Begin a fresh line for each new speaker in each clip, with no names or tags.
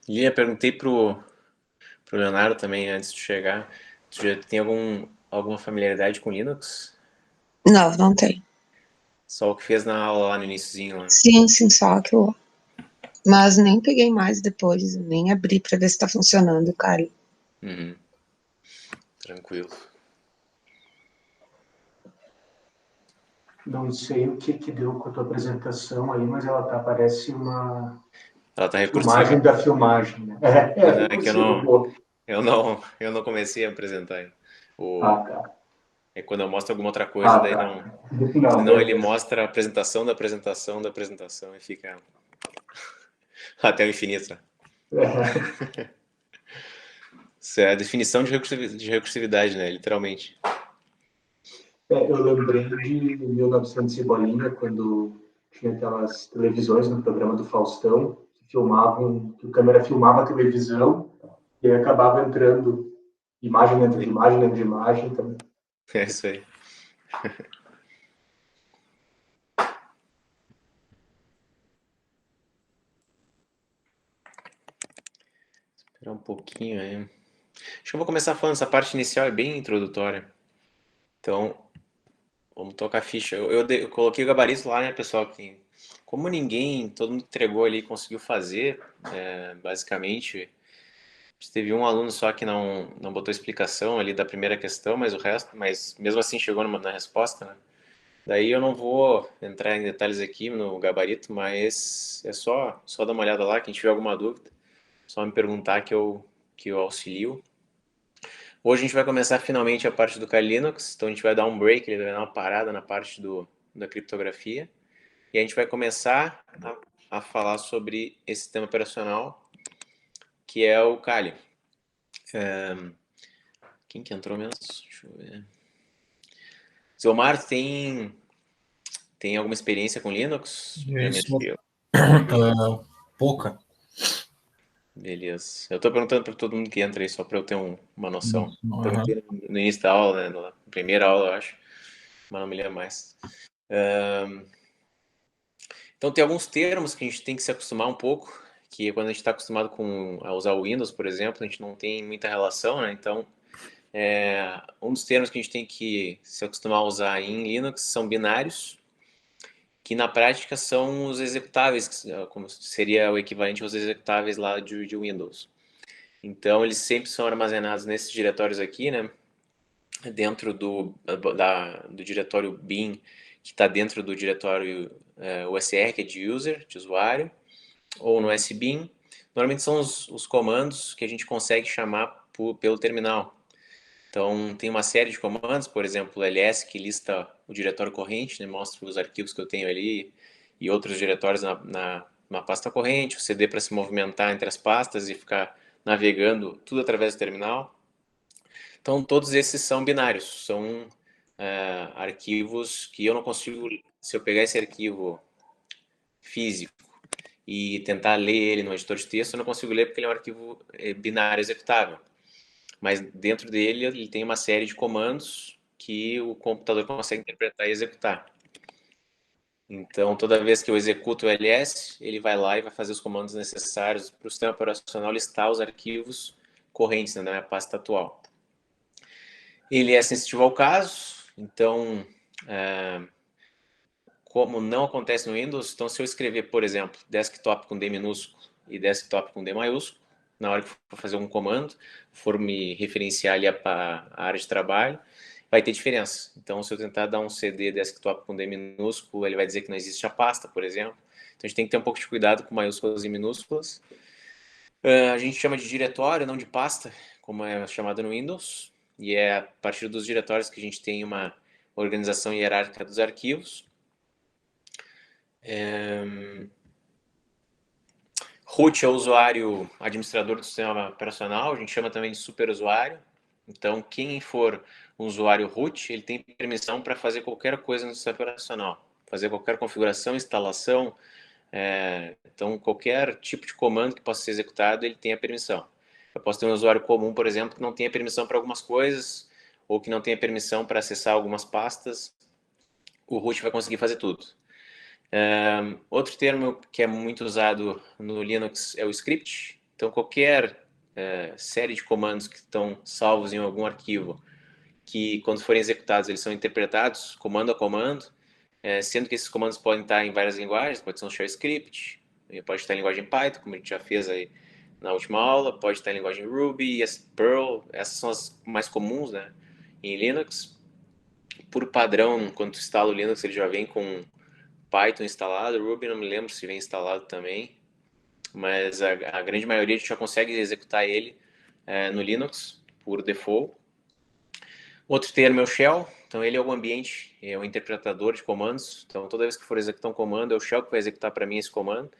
E eu perguntei pro Leonardo também antes de chegar. Tu já tem alguma familiaridade com Linux?
Não, não tem.
Só o que fez na aula lá no iniciozinho lá.
Sim, sim, só aquilo lá. Mas nem peguei mais depois, nem abri pra ver se tá funcionando, cara.
Uhum. Tranquilo.
Não sei o que deu com a tua apresentação aí, mas ela parece uma
Ela tá recursiva.
filmagem da filmagem, né? É
Não, é que
recursivo, pô.
eu não comecei a apresentar ainda. O,
Ah, tá.
é quando eu mostro alguma outra coisa,
Ah,
daí
tá.
não.
Não,
Senão ele
beleza.
mostra a apresentação da apresentação da apresentação e fica até o infinito.
É,
Isso é a definição de recursividade, né? Literalmente.
eu lembrei de 1900 e bolinha, quando tinha aquelas televisões no programa do Faustão, que filmavam, que a câmera filmava a televisão e aí acabava entrando imagem dentro de imagem dentro de imagem também.
É isso aí. Esperar um pouquinho aí. Acho que eu vou começar falando, essa parte inicial é bem introdutória. Então, vamos tocar a ficha. Eu coloquei o gabarito lá, né, pessoal? Que, como ninguém, todo mundo entregou ali e conseguiu fazer, basicamente, teve um aluno só que não botou explicação ali da primeira questão, mas o resto, mas mesmo assim chegou na resposta, né? Daí eu não vou entrar em detalhes aqui no gabarito, mas é só dar uma olhada lá, quem tiver alguma dúvida, só me perguntar que eu auxilio. Hoje a gente vai começar finalmente a parte do Kali Linux, então a gente vai dar um break, ele vai dar uma parada na parte da criptografia, e a gente vai começar a falar sobre esse sistema operacional, que é o Kali. Quem que entrou mesmo? Deixa eu ver. Zilmar, tem alguma experiência com Linux? Já
Isso,
mexeu?
pouca.
Beleza. Eu estou perguntando para todo mundo que entra aí, só para eu ter uma noção.
Aham.
Perguntei no início da aula, né, na primeira aula, eu acho, mas não me lembro mais. Então, tem alguns termos que a gente tem que se acostumar um pouco, que quando a gente está acostumado a usar o Windows, por exemplo, a gente não tem muita relação, né? Então, um dos termos que a gente tem que se acostumar a usar em Linux são binários, que na prática são os executáveis, como seria o equivalente aos executáveis lá de Windows. Então, eles sempre são armazenados nesses diretórios aqui, né? Dentro do diretório bin, que está dentro do diretório USR, que é de user, de usuário, ou no SBIN. Normalmente são os comandos que a gente consegue chamar pelo terminal. Então, tem uma série de comandos, por exemplo, o ls, que lista o diretório corrente, né, mostra os arquivos que eu tenho ali e outros diretórios na pasta corrente, o cd para se movimentar entre as pastas e ficar navegando tudo através do terminal. Então, todos esses são binários, são arquivos que eu não consigo, se eu pegar esse arquivo físico e tentar ler ele no editor de texto, eu não consigo ler porque ele é um arquivo binário executável. Mas dentro dele ele tem uma série de comandos que o computador consegue interpretar e executar. Então, toda vez que eu executo o ls, ele vai lá e vai fazer os comandos necessários para o sistema operacional listar os arquivos correntes, né, na minha pasta atual. Ele é sensitivo ao caso, então, como não acontece no Windows, então se eu escrever, por exemplo, desktop com D minúsculo e desktop com D maiúsculo, na hora que for fazer um comando, for me referenciar ali a área de trabalho, vai ter diferença. Então, se eu tentar dar um CD desktop com D minúsculo, ele vai dizer que não existe a pasta, por exemplo. Então, a gente tem que ter um pouco de cuidado com maiúsculas e minúsculas. A gente chama de diretório, não de pasta, como é chamado no Windows. E é a partir dos diretórios que a gente tem uma organização hierárquica dos arquivos. Root é o usuário administrador do sistema operacional, a gente chama também de superusuário. Então, quem for um usuário root, ele tem permissão para fazer qualquer coisa no sistema operacional, fazer qualquer configuração, instalação, então qualquer tipo de comando que possa ser executado, ele tem a permissão. Eu posso ter um usuário comum, por exemplo, que não tenha permissão para algumas coisas, ou que não tenha permissão para acessar algumas pastas, o root vai conseguir fazer tudo. Outro termo que é muito usado no Linux é o script. Então, qualquer série de comandos que estão salvos em algum arquivo, que quando forem executados eles são interpretados comando a comando, sendo que esses comandos podem estar em várias linguagens, pode ser um shell script, pode estar em linguagem Python, como a gente já fez aí na última aula, pode estar em linguagem Ruby, Perl, essas são as mais comuns, né, em Linux. Por padrão, quando tu instala o Linux, ele já vem com Python instalado, Ruby não me lembro se vem instalado também, mas a grande maioria a gente já consegue executar ele no Linux por default. Outro termo é o shell, então ele é o ambiente, é o interpretador de comandos, então toda vez que for executar um comando, é o shell que vai executar para mim esse comando.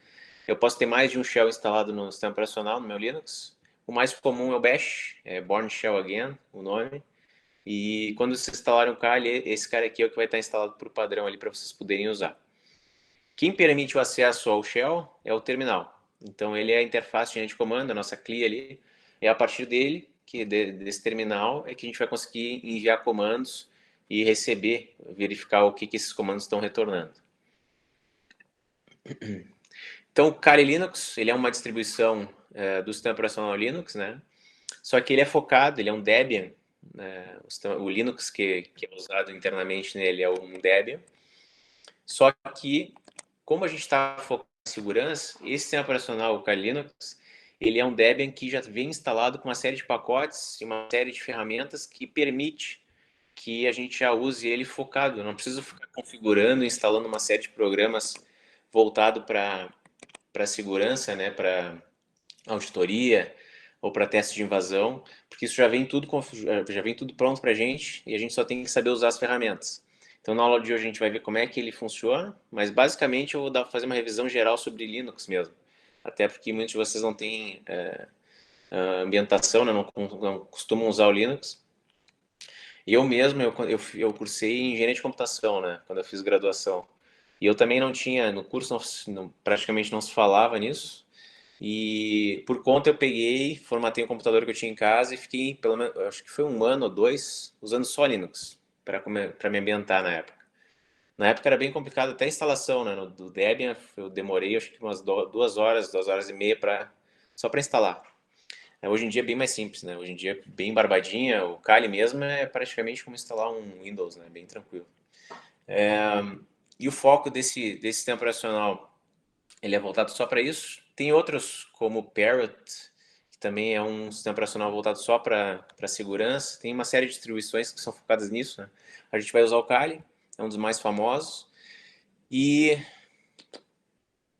Eu posso ter mais de um shell instalado no sistema operacional, no meu Linux. O mais comum é o bash, é Born Shell Again, o nome. E quando vocês instalarem o Kali, esse cara aqui é o que vai estar instalado por padrão ali para vocês poderem usar. Quem permite o acesso ao shell é o terminal. Então ele é a interface de comando, a nossa CLI ali. É a partir dele, desse terminal, é que a gente vai conseguir enviar comandos e receber, verificar o que esses comandos estão retornando. Então o Kali Linux, ele é uma distribuição do sistema operacional Linux, né? Só que ele é focado, ele é um Debian, né? O Linux que é usado internamente nele é um Debian. Só que, como a gente está focado em segurança, esse sistema operacional, o Kali Linux, ele é um Debian que já vem instalado com uma série de pacotes e uma série de ferramentas que permite que a gente já use ele focado. Eu não preciso ficar configurando, instalando uma série de programas voltado para segurança, né, para auditoria ou para teste de invasão, porque isso já vem tudo pronto para a gente e a gente só tem que saber usar as ferramentas. Então, na aula de hoje a gente vai ver como é que ele funciona, mas basicamente eu vou fazer uma revisão geral sobre Linux mesmo, até porque muitos de vocês não têm ambientação, né, não costumam usar o Linux. E eu mesmo, eu cursei engenharia de computação, né, quando eu fiz graduação. E eu também não tinha, no curso praticamente não se falava nisso. E por conta eu peguei, formatei um computador que eu tinha em casa e fiquei, pelo menos, acho que foi 1 ano ou 2, usando só Linux para me ambientar na época. Na época era bem complicado, até a instalação, né? Do Debian eu demorei acho que umas 2 horas, 2 horas e meia só para instalar. Hoje em dia é bem mais simples, né? Hoje em dia é bem barbadinha, o Kali mesmo é praticamente como instalar um Windows, né? Bem tranquilo. E o foco desse sistema operacional, ele é voltado só para isso. Tem outros, como o Parrot, que também é um sistema operacional voltado só para segurança. Tem uma série de distribuições que são focadas nisso, né? A gente vai usar o Kali, é um dos mais famosos. E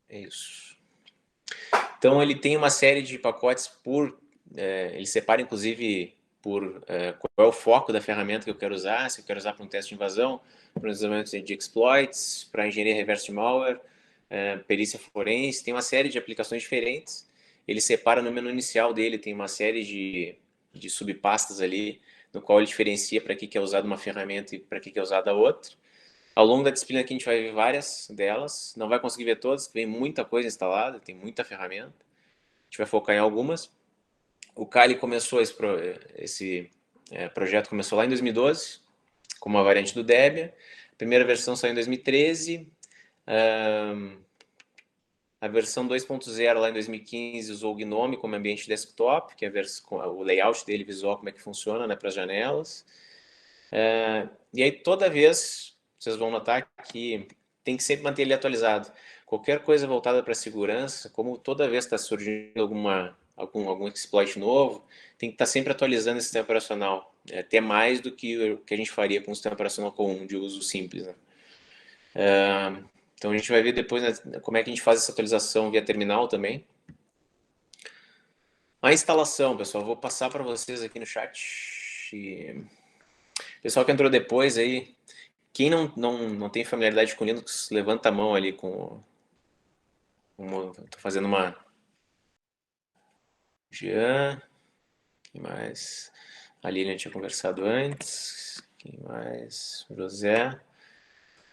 é isso. Então, ele tem uma série de pacotes ele separa, inclusive, por qual é o foco da ferramenta que eu quero usar. Se eu quero usar para um teste de invasão, para um desenvolvimento de exploits, para engenharia reverse de malware, perícia forense, tem uma série de aplicações diferentes. Ele separa no menu inicial dele, tem uma série de subpastas ali, no qual ele diferencia para que é usada uma ferramenta e para que é usada a outra. Ao longo da disciplina aqui a gente vai ver várias delas, não vai conseguir ver todas, vem muita coisa instalada, tem muita ferramenta. A gente vai focar em algumas. O Kali começou esse projeto começou lá em 2012, como uma variante do Debian. A primeira versão saiu em 2013. A versão 2.0 lá em 2015 usou o GNOME como ambiente desktop, que é o layout dele visual, como é que funciona, né, para as janelas. E aí toda vez, vocês vão notar que tem que sempre manter ele atualizado. Qualquer coisa voltada para segurança, como toda vez está surgindo algum exploit novo, tem que estar sempre atualizando esse sistema operacional, até mais do que o que a gente faria com um sistema operacional comum de uso simples, né? Então a gente vai ver depois, né, como é que a gente faz essa atualização via terminal também. A instalação, pessoal, vou passar para vocês aqui no chat. Pessoal que entrou depois aí, quem não tem familiaridade com Linux, levanta a mão ali tô fazendo uma... Jean, quem mais? A Lilian tinha conversado antes. Quem mais? José.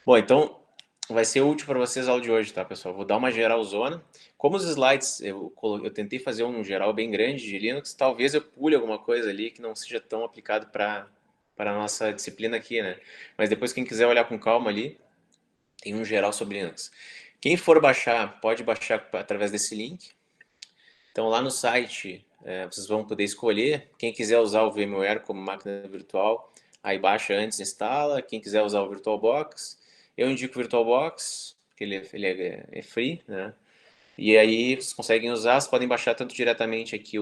Bom, então vai ser útil para vocês a aula de hoje, tá, pessoal? Vou dar uma geralzona. Como os slides, eu tentei fazer um geral bem grande de Linux, talvez eu pule alguma coisa ali que não seja tão aplicado para a nossa disciplina aqui, né? Mas depois, quem quiser olhar com calma ali, Tem um geral sobre Linux. Quem for baixar, pode baixar através desse link. Então, lá no site, vocês vão poder escolher. Quem quiser usar o VMware como máquina virtual, aí baixa antes, instala. Quem quiser usar o VirtualBox, eu indico o VirtualBox, porque ele é free, né? E aí vocês conseguem usar, vocês podem baixar tanto diretamente aqui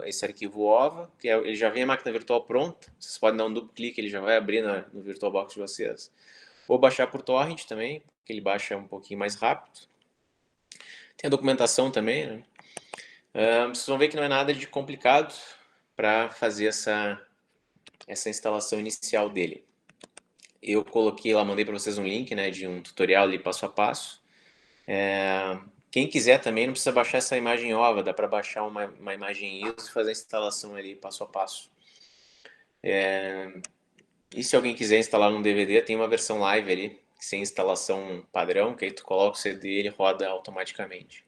esse arquivo OVA, que ele já vem a máquina virtual pronta, vocês podem dar um duplo clique, ele já vai abrir no VirtualBox de vocês. Ou baixar por torrent também, que ele baixa um pouquinho mais rápido. Tem a documentação também, né? Vocês vão ver que não é nada de complicado para fazer essa instalação inicial dele. Eu coloquei lá, mandei para vocês um link, né, de um tutorial ali passo a passo. Quem quiser também não precisa baixar essa imagem OVA, dá para baixar uma imagem ISO e fazer a instalação ali passo a passo. E se alguém quiser instalar num DVD, tem uma versão live ali, sem instalação padrão, que aí tu coloca o CD e ele roda automaticamente.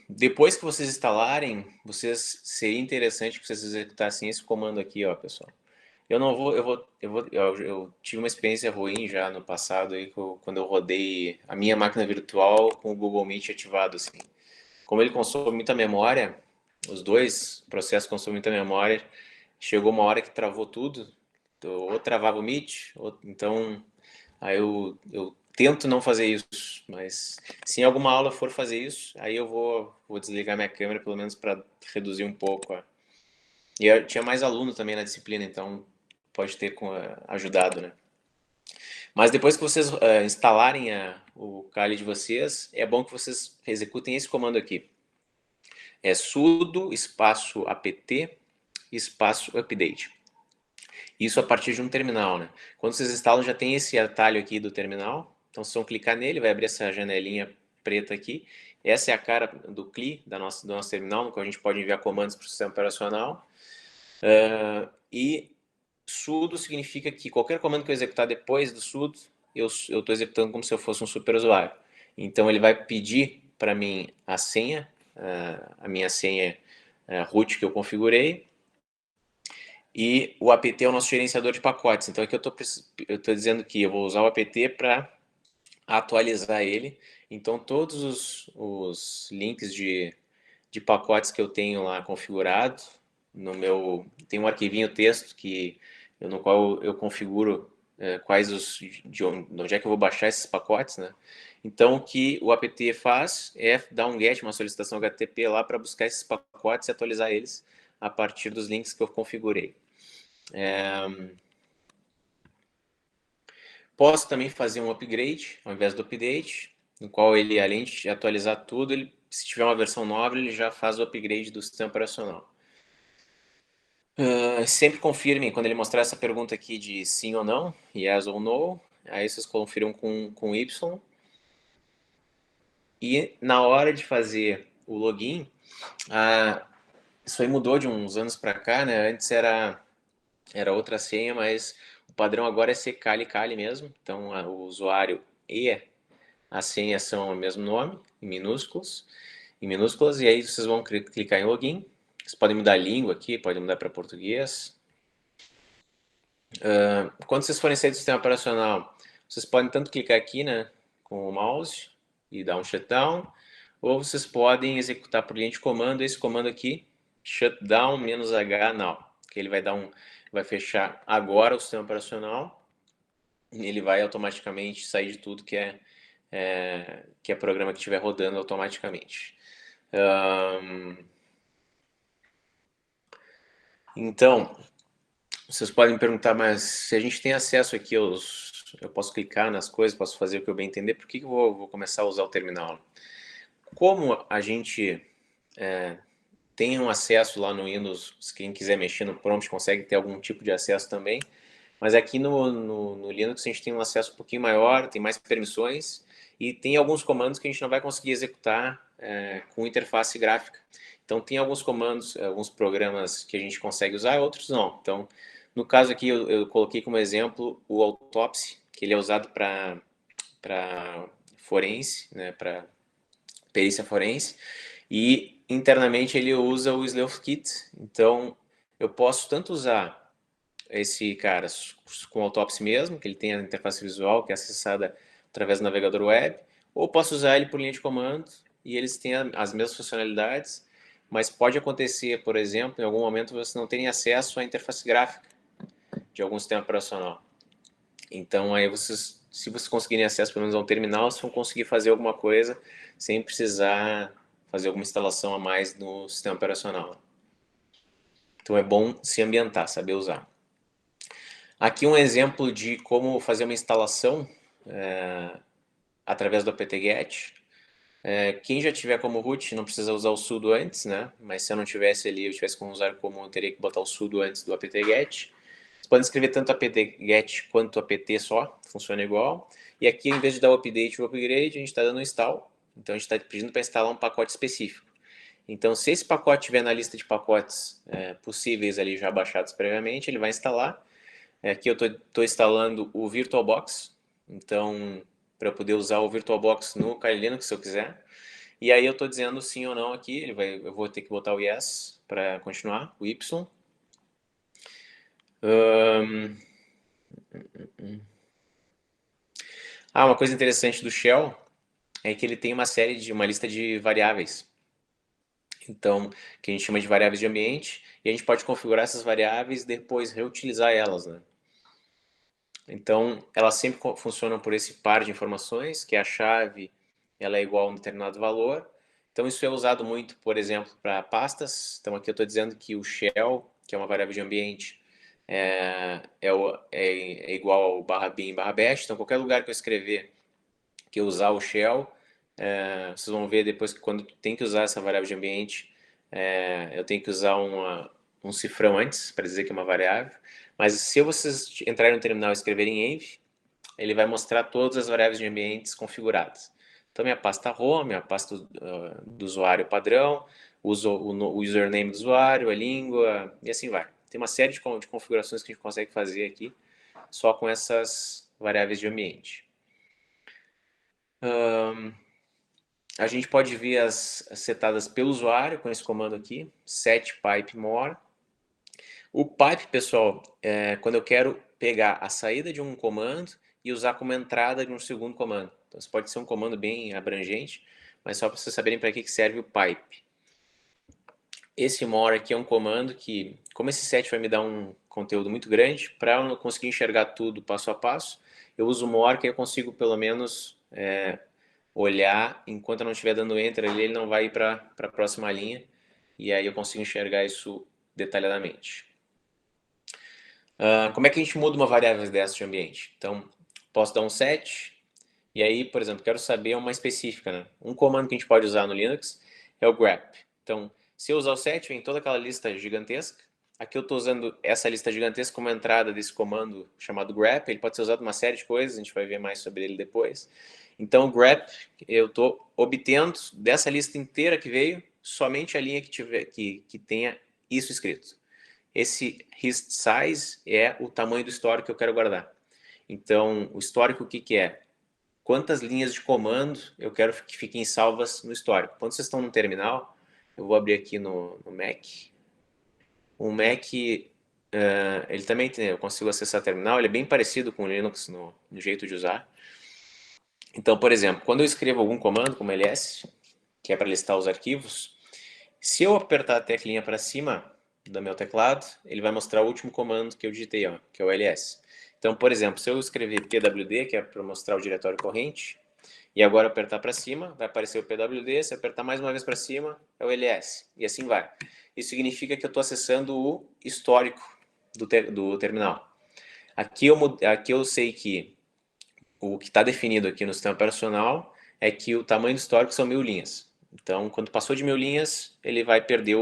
Depois que vocês instalarem, seria interessante que vocês executassem esse comando aqui, ó, pessoal. Eu tive uma experiência ruim já no passado aí, quando eu rodei a minha máquina virtual com o Google Meet ativado, assim. Como ele consome muita memória, os dois processos consomem muita memória, chegou uma hora que travou tudo, ou travava o Meet, então aí eu tento não fazer isso, mas se em alguma aula for fazer isso, aí eu vou desligar minha câmera, pelo menos para reduzir um pouco. E eu tinha mais aluno também na disciplina, então pode ter ajudado, né? Mas depois que vocês instalarem o Kali de vocês, é bom que vocês executem esse comando aqui. É sudo espaço apt espaço update. Isso a partir de um terminal, né? Quando vocês instalam, já tem esse atalho aqui do terminal. Então, vocês vão clicar nele, vai abrir essa janelinha preta aqui. Essa é a cara do CLI do nosso terminal, no qual a gente pode enviar comandos para o sistema operacional. E sudo significa que qualquer comando que eu executar depois do sudo, eu estou executando como se eu fosse um superusuário. Então, ele vai pedir para mim a senha, a minha senha root que eu configurei, e o apt é o nosso gerenciador de pacotes. Então, aqui eu estou dizendo que eu vou usar o apt para atualizar ele. Então, todos os links de pacotes que eu tenho lá configurado, tem um arquivinho texto no qual eu configuro de onde é que eu vou baixar esses pacotes, né? Então, o que o apt faz é dar um GET, uma solicitação HTTP lá para buscar esses pacotes e atualizar eles a partir dos links que eu configurei. Posso também fazer um upgrade ao invés do update, no qual ele, além de atualizar tudo, se tiver uma versão nova, ele já faz o upgrade do sistema operacional. Sempre confirmem, quando ele mostrar essa pergunta aqui de sim ou não, yes ou no, aí vocês confiram com Y. E na hora de fazer o login, isso aí mudou de uns anos para cá, né? Antes era outra senha, mas o padrão agora é ser Kali mesmo. Então, o usuário e a senha são o mesmo nome, em minúsculas, e aí vocês vão clicar em login. Vocês podem mudar a língua aqui, podem mudar para português. Quando vocês forem sair do sistema operacional, vocês podem tanto clicar aqui, né, com o mouse e dar um shutdown, ou vocês podem executar por linha de comando esse comando aqui, shutdown -h now, que ele vai fechar agora o sistema operacional, e ele vai automaticamente sair de tudo que é programa que estiver rodando automaticamente. Então, vocês podem me perguntar, mas se a gente tem acesso aqui eu posso clicar nas coisas, posso fazer o que eu bem entender, por que eu vou começar a usar o terminal? Como a gente tem um acesso lá no Windows, quem quiser mexer no prompt consegue ter algum tipo de acesso também, mas aqui no Linux a gente tem um acesso um pouquinho maior, tem mais permissões, e tem alguns comandos que a gente não vai conseguir executar com interface gráfica. Então, tem alguns comandos, alguns programas que a gente consegue usar, outros não. Então, no caso aqui, eu coloquei como exemplo o Autopsy, que ele é usado para forense, né, para perícia forense, e internamente ele usa o SleuthKit. Então, eu posso tanto usar esse cara com autópsia mesmo, que ele tem a interface visual, que é acessada através do navegador web, ou posso usar ele por linha de comando, e eles têm as mesmas funcionalidades, mas pode acontecer, por exemplo, em algum momento você não tem acesso à interface gráfica de algum sistema operacional. Então, aí vocês, se vocês conseguirem acesso pelo menos a um terminal, vocês vão conseguir fazer alguma coisa sem precisar fazer alguma instalação a mais no sistema operacional. Então, é bom se ambientar, saber usar. Aqui um exemplo de como fazer uma instalação através do apt-get. Quem já tiver como root não precisa usar o sudo antes, né? Mas se eu não tivesse ali, eu tivesse como usuário comum, eu teria que botar o sudo antes do apt-get. Você pode escrever tanto apt-get quanto apt só, funciona igual. E aqui, em vez de dar o update e o upgrade, a gente está dando um install. Então, a gente está pedindo para instalar um pacote específico. Então, se esse pacote estiver na lista de pacotes possíveis ali já baixados previamente, ele vai instalar. Aqui eu estou instalando o VirtualBox. Então, para eu poder usar o VirtualBox no Kali Linux, se eu quiser. E aí eu estou dizendo sim ou não aqui. Eu vou ter que botar o yes para continuar, o Y. Uma coisa interessante do Shell é que ele tem uma lista de variáveis. Então, que a gente chama de variáveis de ambiente, e a gente pode configurar essas variáveis e depois reutilizar elas, né? Então, elas sempre funcionam por esse par de informações, que a chave ela é igual a um determinado valor. Então, isso é usado muito, por exemplo, para pastas. Então, aqui eu estou dizendo que o shell, que é uma variável de ambiente, é igual ao /bin /bash. Então, qualquer lugar que eu escrever que eu usar o shell, vocês vão ver depois que quando tem que usar essa variável de ambiente, eu tenho que usar um cifrão antes para dizer que é uma variável. Mas se vocês entrarem no terminal e escreverem env, ele vai mostrar todas as variáveis de ambientes configuradas. Então, minha pasta home, a pasta do usuário padrão, o username do usuário, a língua, e assim vai. Tem uma série de configurações que a gente consegue fazer aqui só com essas variáveis de ambiente. A gente pode ver as setadas pelo usuário com esse comando aqui, set pipe more. O pipe, pessoal, quando eu quero pegar a saída de um comando e usar como entrada de um segundo comando. Então, isso pode ser um comando bem abrangente, mas só para vocês saberem para que serve o pipe. Esse more aqui é um comando que, como esse set vai me dar um conteúdo muito grande, para eu não conseguir enxergar tudo passo a passo, eu uso o more que eu consigo pelo menos olhar, enquanto eu não estiver dando enter ali, ele não vai ir para a próxima linha, e aí eu consigo enxergar isso detalhadamente. Como é que a gente muda uma variável dessa de ambiente? Então, posso dar um set, e aí, por exemplo, quero saber uma específica, né? Um comando que a gente pode usar no Linux é o grep. Então, se eu usar o set, vem toda aquela lista gigantesca. Aqui eu estou usando essa lista gigantesca como entrada desse comando chamado grep. Ele pode ser usado uma série de coisas, a gente vai ver mais sobre ele depois. Então, o grep, eu estou obtendo dessa lista inteira que veio, somente a linha que tenha isso escrito. Esse hist size é o tamanho do histórico que eu quero guardar. Então, o histórico o que é? Quantas linhas de comando eu quero que fiquem salvas no histórico. Quando vocês estão no terminal, eu vou abrir aqui no Mac. O Mac, ele também tem, eu consigo acessar o terminal, ele é bem parecido com o Linux no jeito de usar. Então, por exemplo, quando eu escrevo algum comando, como ls, que é para listar os arquivos, se eu apertar a teclinha para cima do meu teclado, ele vai mostrar o último comando que eu digitei, ó, que é o ls. Então, por exemplo, se eu escrever pwd, que é para mostrar o diretório corrente, e agora apertar para cima, vai aparecer o pwd, se apertar mais uma vez para cima, é o ls, e assim vai. Isso significa que eu estou acessando o histórico do terminal. Aqui eu sei que o que está definido aqui no sistema operacional é que o tamanho do histórico são 1000 linhas. Então, quando passou de 1000 linhas, ele vai perder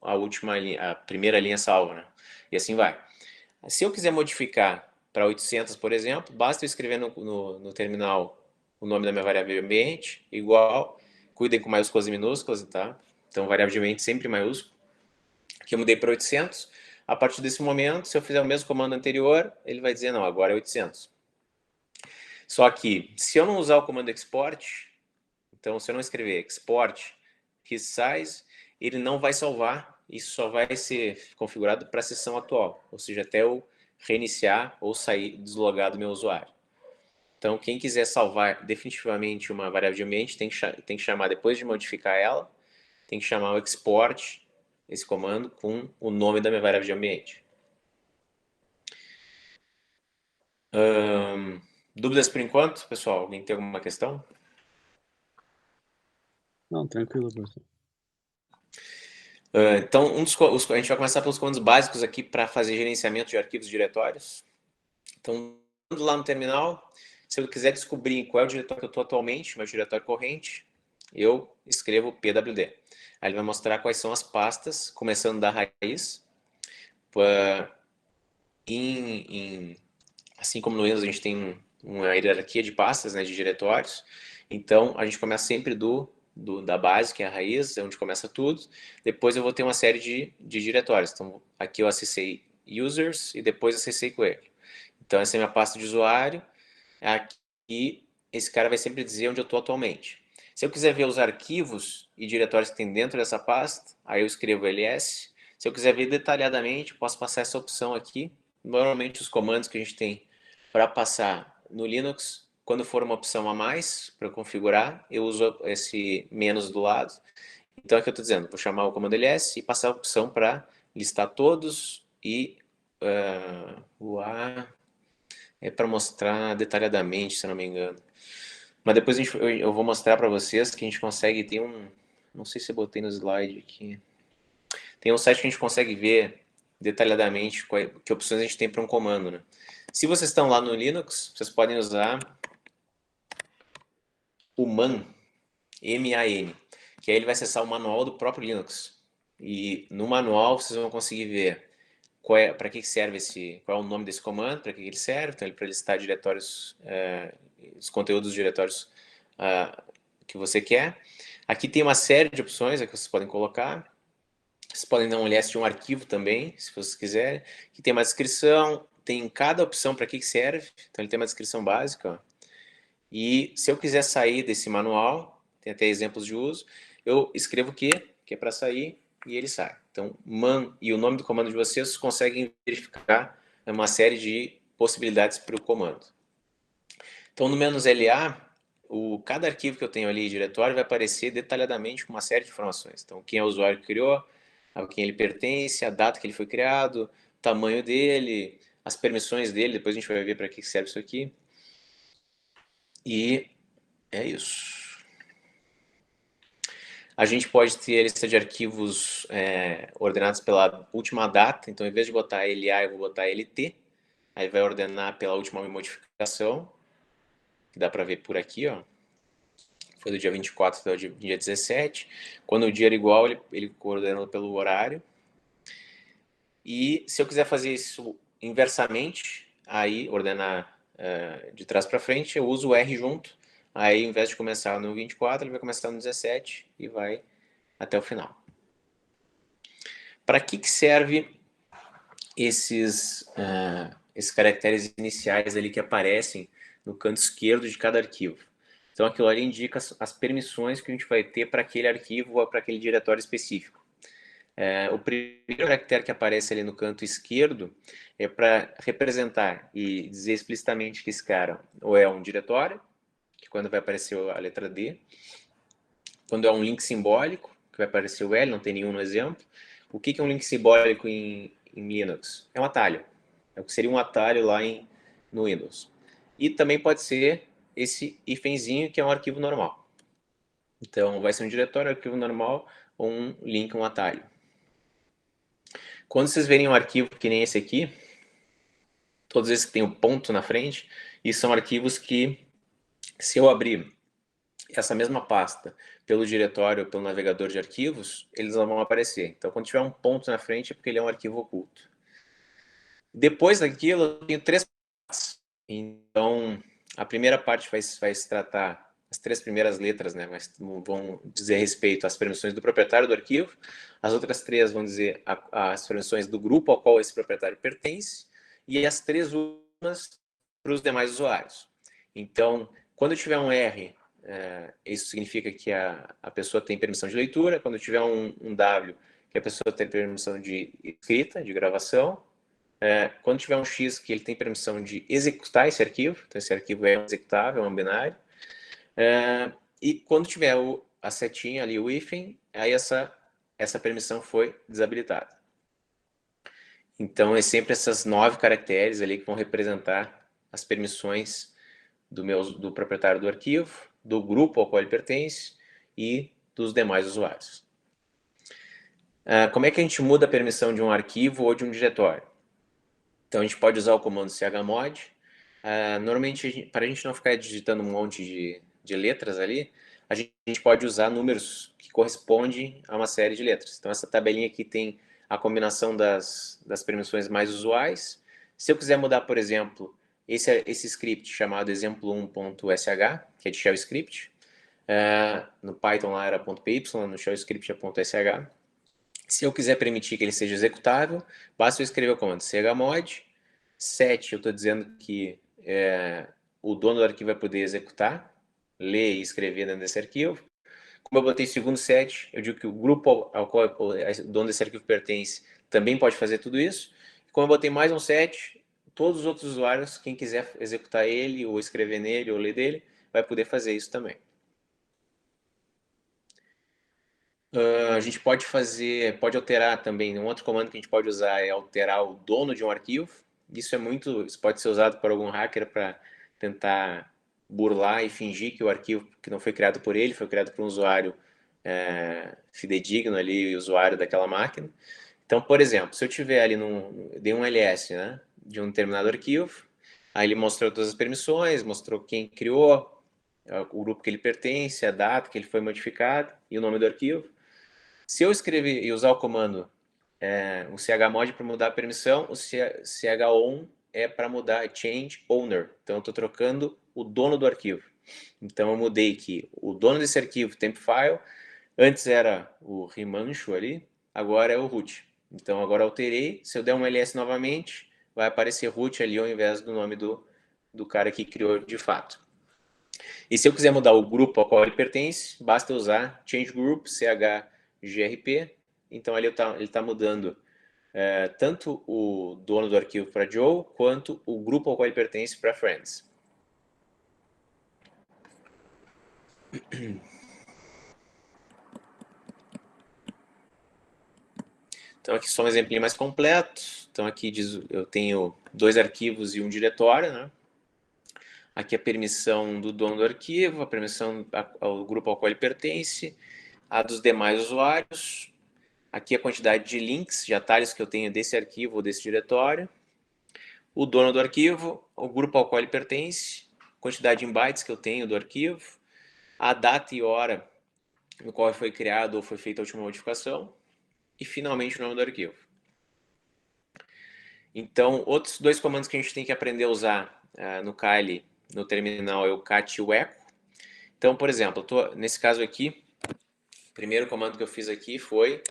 a última linha, a primeira linha salva, né? E assim vai. Se eu quiser modificar para 800, por exemplo, basta eu escrever no terminal o nome da minha variável de ambiente, igual, cuidem com maiúsculas e minúsculas, tá? Então, variável de ambiente sempre maiúsculo. Aqui eu mudei para 800. A partir desse momento, se eu fizer o mesmo comando anterior, ele vai dizer, não, agora é 800. Só que, se eu não usar o comando export, então se eu não escrever export his size, ele não vai salvar isso só vai ser configurado para a sessão atual, ou seja, até eu reiniciar ou sair, deslogar do meu usuário. Então, quem quiser salvar definitivamente uma variável de ambiente tem que chamar, depois de modificar ela, tem que chamar o export, esse comando, com o nome da minha variável de ambiente. Dúvidas por enquanto, pessoal? Alguém tem alguma questão?
Não, tranquilo, professor.
Então, a gente vai começar pelos comandos básicos aqui para fazer gerenciamento de arquivos e diretórios. Então, lá no terminal, se eu quiser descobrir qual é o diretório que eu estou atualmente, meu diretório corrente, eu escrevo pwd. Aí ele vai mostrar quais são as pastas, começando da raiz. Assim como no Windows a gente tem uma hierarquia de pastas, né, de diretórios. Então, a gente começa sempre da base, que é a raiz, é onde começa tudo. Depois eu vou ter uma série de diretórios. Então, aqui eu acessei users e depois acessei coelho. Então, essa é a minha pasta de usuário. Aqui, esse cara vai sempre dizer onde eu estou atualmente. Se eu quiser ver os arquivos e diretórios que tem dentro dessa pasta, aí eu escrevo ls. Se eu quiser ver detalhadamente, posso passar essa opção aqui. Normalmente, os comandos que a gente tem para passar no Linux, quando for uma opção a mais para configurar, eu uso esse menos do lado. Então, aqui eu estou dizendo, vou chamar o comando ls e passar a opção para listar todos e o A é para mostrar detalhadamente, se eu não me engano. Mas depois eu vou mostrar para vocês que a gente consegue ter não sei se eu botei no slide aqui. Tem um site que a gente consegue ver detalhadamente que opções a gente tem para um comando, né? Se vocês estão lá no Linux, vocês podem usar o man, M-A-N, que aí ele vai acessar o manual do próprio Linux. E no manual vocês vão conseguir ver para que serve qual é o nome desse comando, para que ele serve. Então, ele para listar diretórios, os conteúdos dos diretórios que você quer. Aqui tem uma série de opções que vocês podem colocar. Vocês podem dar uma olhada de um arquivo também, se vocês quiserem. Aqui tem uma descrição, tem cada opção para que serve. Então, ele tem uma descrição básica. Ó. E se eu quiser sair desse manual, tem até exemplos de uso, eu escrevo o que é para sair, e ele sai. Então, man e o nome do comando de vocês conseguem verificar uma série de possibilidades para o comando. Então, no "-la", cada arquivo que eu tenho ali, diretório, vai aparecer detalhadamente com uma série de informações. Então, quem é o usuário que criou, a quem ele pertence, a data que ele foi criado, o tamanho dele, as permissões dele, depois a gente vai ver para que serve isso aqui. E é isso. A gente pode ter a lista de arquivos ordenados pela última data. Então, em vez de botar LA, eu vou botar LT. Aí vai ordenar pela última modificação. Que dá para ver por aqui, ó. Foi do dia 24 até o dia 17. Quando o dia era igual, ele ordenou pelo horário. E se eu quiser fazer isso inversamente, aí ordenar de trás para frente, eu uso o R junto. Aí, ao invés de começar no 24, ele vai começar no 17 e vai até o final. Para que serve esses caracteres iniciais ali que aparecem no canto esquerdo de cada arquivo? Então, aquilo ali indica as permissões que a gente vai ter para aquele arquivo ou para aquele diretório específico. O primeiro caractere que aparece ali no canto esquerdo é para representar e dizer explicitamente que esse cara ou é um diretório, que quando vai aparecer a letra D, quando é um link simbólico, que vai aparecer o L, não tem nenhum no exemplo. O que é um link simbólico em Linux? É um atalho. É o que seria um atalho lá no Windows. E também pode ser esse hífenzinho, que é um arquivo normal. Então, vai ser um diretório, um arquivo normal, ou um link, um atalho. Quando vocês verem um arquivo que nem esse aqui, todos esses que tem um ponto na frente, e são arquivos que, se eu abrir essa mesma pasta pelo diretório, pelo navegador de arquivos, eles não vão aparecer. Então, quando tiver um ponto na frente, é porque ele é um arquivo oculto. Depois daquilo, eu tenho 3 partes. Então, a primeira parte vai se tratar, as 3 primeiras letras, né, vão dizer respeito às permissões do proprietário do arquivo, as outras 3 vão dizer as permissões do grupo ao qual esse proprietário pertence, e as 3 últimas para os demais usuários. Então, quando tiver um R, isso significa que a pessoa tem permissão de leitura. Quando tiver um W, que a pessoa tem permissão de escrita, de gravação. Quando tiver um X, que ele tem permissão de executar esse arquivo, então esse arquivo é executável, é um binário. E quando tiver a setinha ali, o hífen, aí essa permissão foi desabilitada. Então, é sempre essas 9 caracteres ali que vão representar as permissões do proprietário do arquivo, do grupo ao qual ele pertence e dos demais usuários. Como é que a gente muda a permissão de um arquivo ou de um diretório? Então, a gente pode usar o comando chmod. Normalmente, para a gente não ficar digitando um monte de letras ali, a gente pode usar números que correspondem a uma série de letras. Então, essa tabelinha aqui tem a combinação das permissões mais usuais. Se eu quiser mudar, por exemplo, esse script chamado exemplo1.sh, que é de shell script, no Python lá era .py, no shell script é .sh. Se eu quiser permitir que ele seja executável, basta eu escrever o comando chmod, set, eu estou dizendo que o dono do arquivo vai poder executar, ler e escrever dentro desse arquivo. Como eu botei segundo set, eu digo que o grupo ao qual o dono desse arquivo pertence também pode fazer tudo isso. Como eu botei mais um set, todos os outros usuários, quem quiser executar ele, ou escrever nele, ou ler dele, vai poder fazer isso também. A gente pode alterar também, um outro comando que a gente pode usar é alterar o dono de um arquivo. Isso pode ser usado por algum hacker para tentar burlar e fingir que o arquivo que não foi criado por ele, foi criado por um usuário fidedigno ali, usuário daquela máquina. Então, por exemplo, se eu tiver ali dei um ls, né, de um determinado arquivo, aí ele mostrou todas as permissões, mostrou quem criou, o grupo que ele pertence, a data que ele foi modificado e o nome do arquivo. Se eu escrever e usar o comando o chmod para mudar a permissão, o chown é para mudar change owner. Então, eu estou trocando o dono do arquivo. Então, eu mudei que o dono desse arquivo, temp-file, antes era o Rimancho ali, agora é o root. Então, agora alterei. Se eu der um ls novamente, vai aparecer root ali ao invés do nome do cara que criou de fato. E se eu quiser mudar o grupo ao qual ele pertence, basta usar change group, chgrp. Então, ali ele está mudando tanto o dono do arquivo para Joe, quanto o grupo ao qual ele pertence para Friends. Então, aqui só um exemplo mais completo. Então, aqui eu tenho 2 arquivos e um diretório, né? Aqui a permissão do dono do arquivo, a permissão ao grupo ao qual ele pertence, a dos demais usuários. Aqui a quantidade de links, de atalhos que eu tenho desse arquivo ou desse diretório. O dono do arquivo, o grupo ao qual ele pertence, quantidade em bytes que eu tenho do arquivo, a data e hora no qual foi criado ou foi feita a última modificação, e finalmente o nome do arquivo. Então, outros 2 comandos que a gente tem que aprender a usar no Kali, no terminal, é o cat e o echo. Então, por exemplo, nesse caso aqui, o primeiro comando que eu fiz aqui foi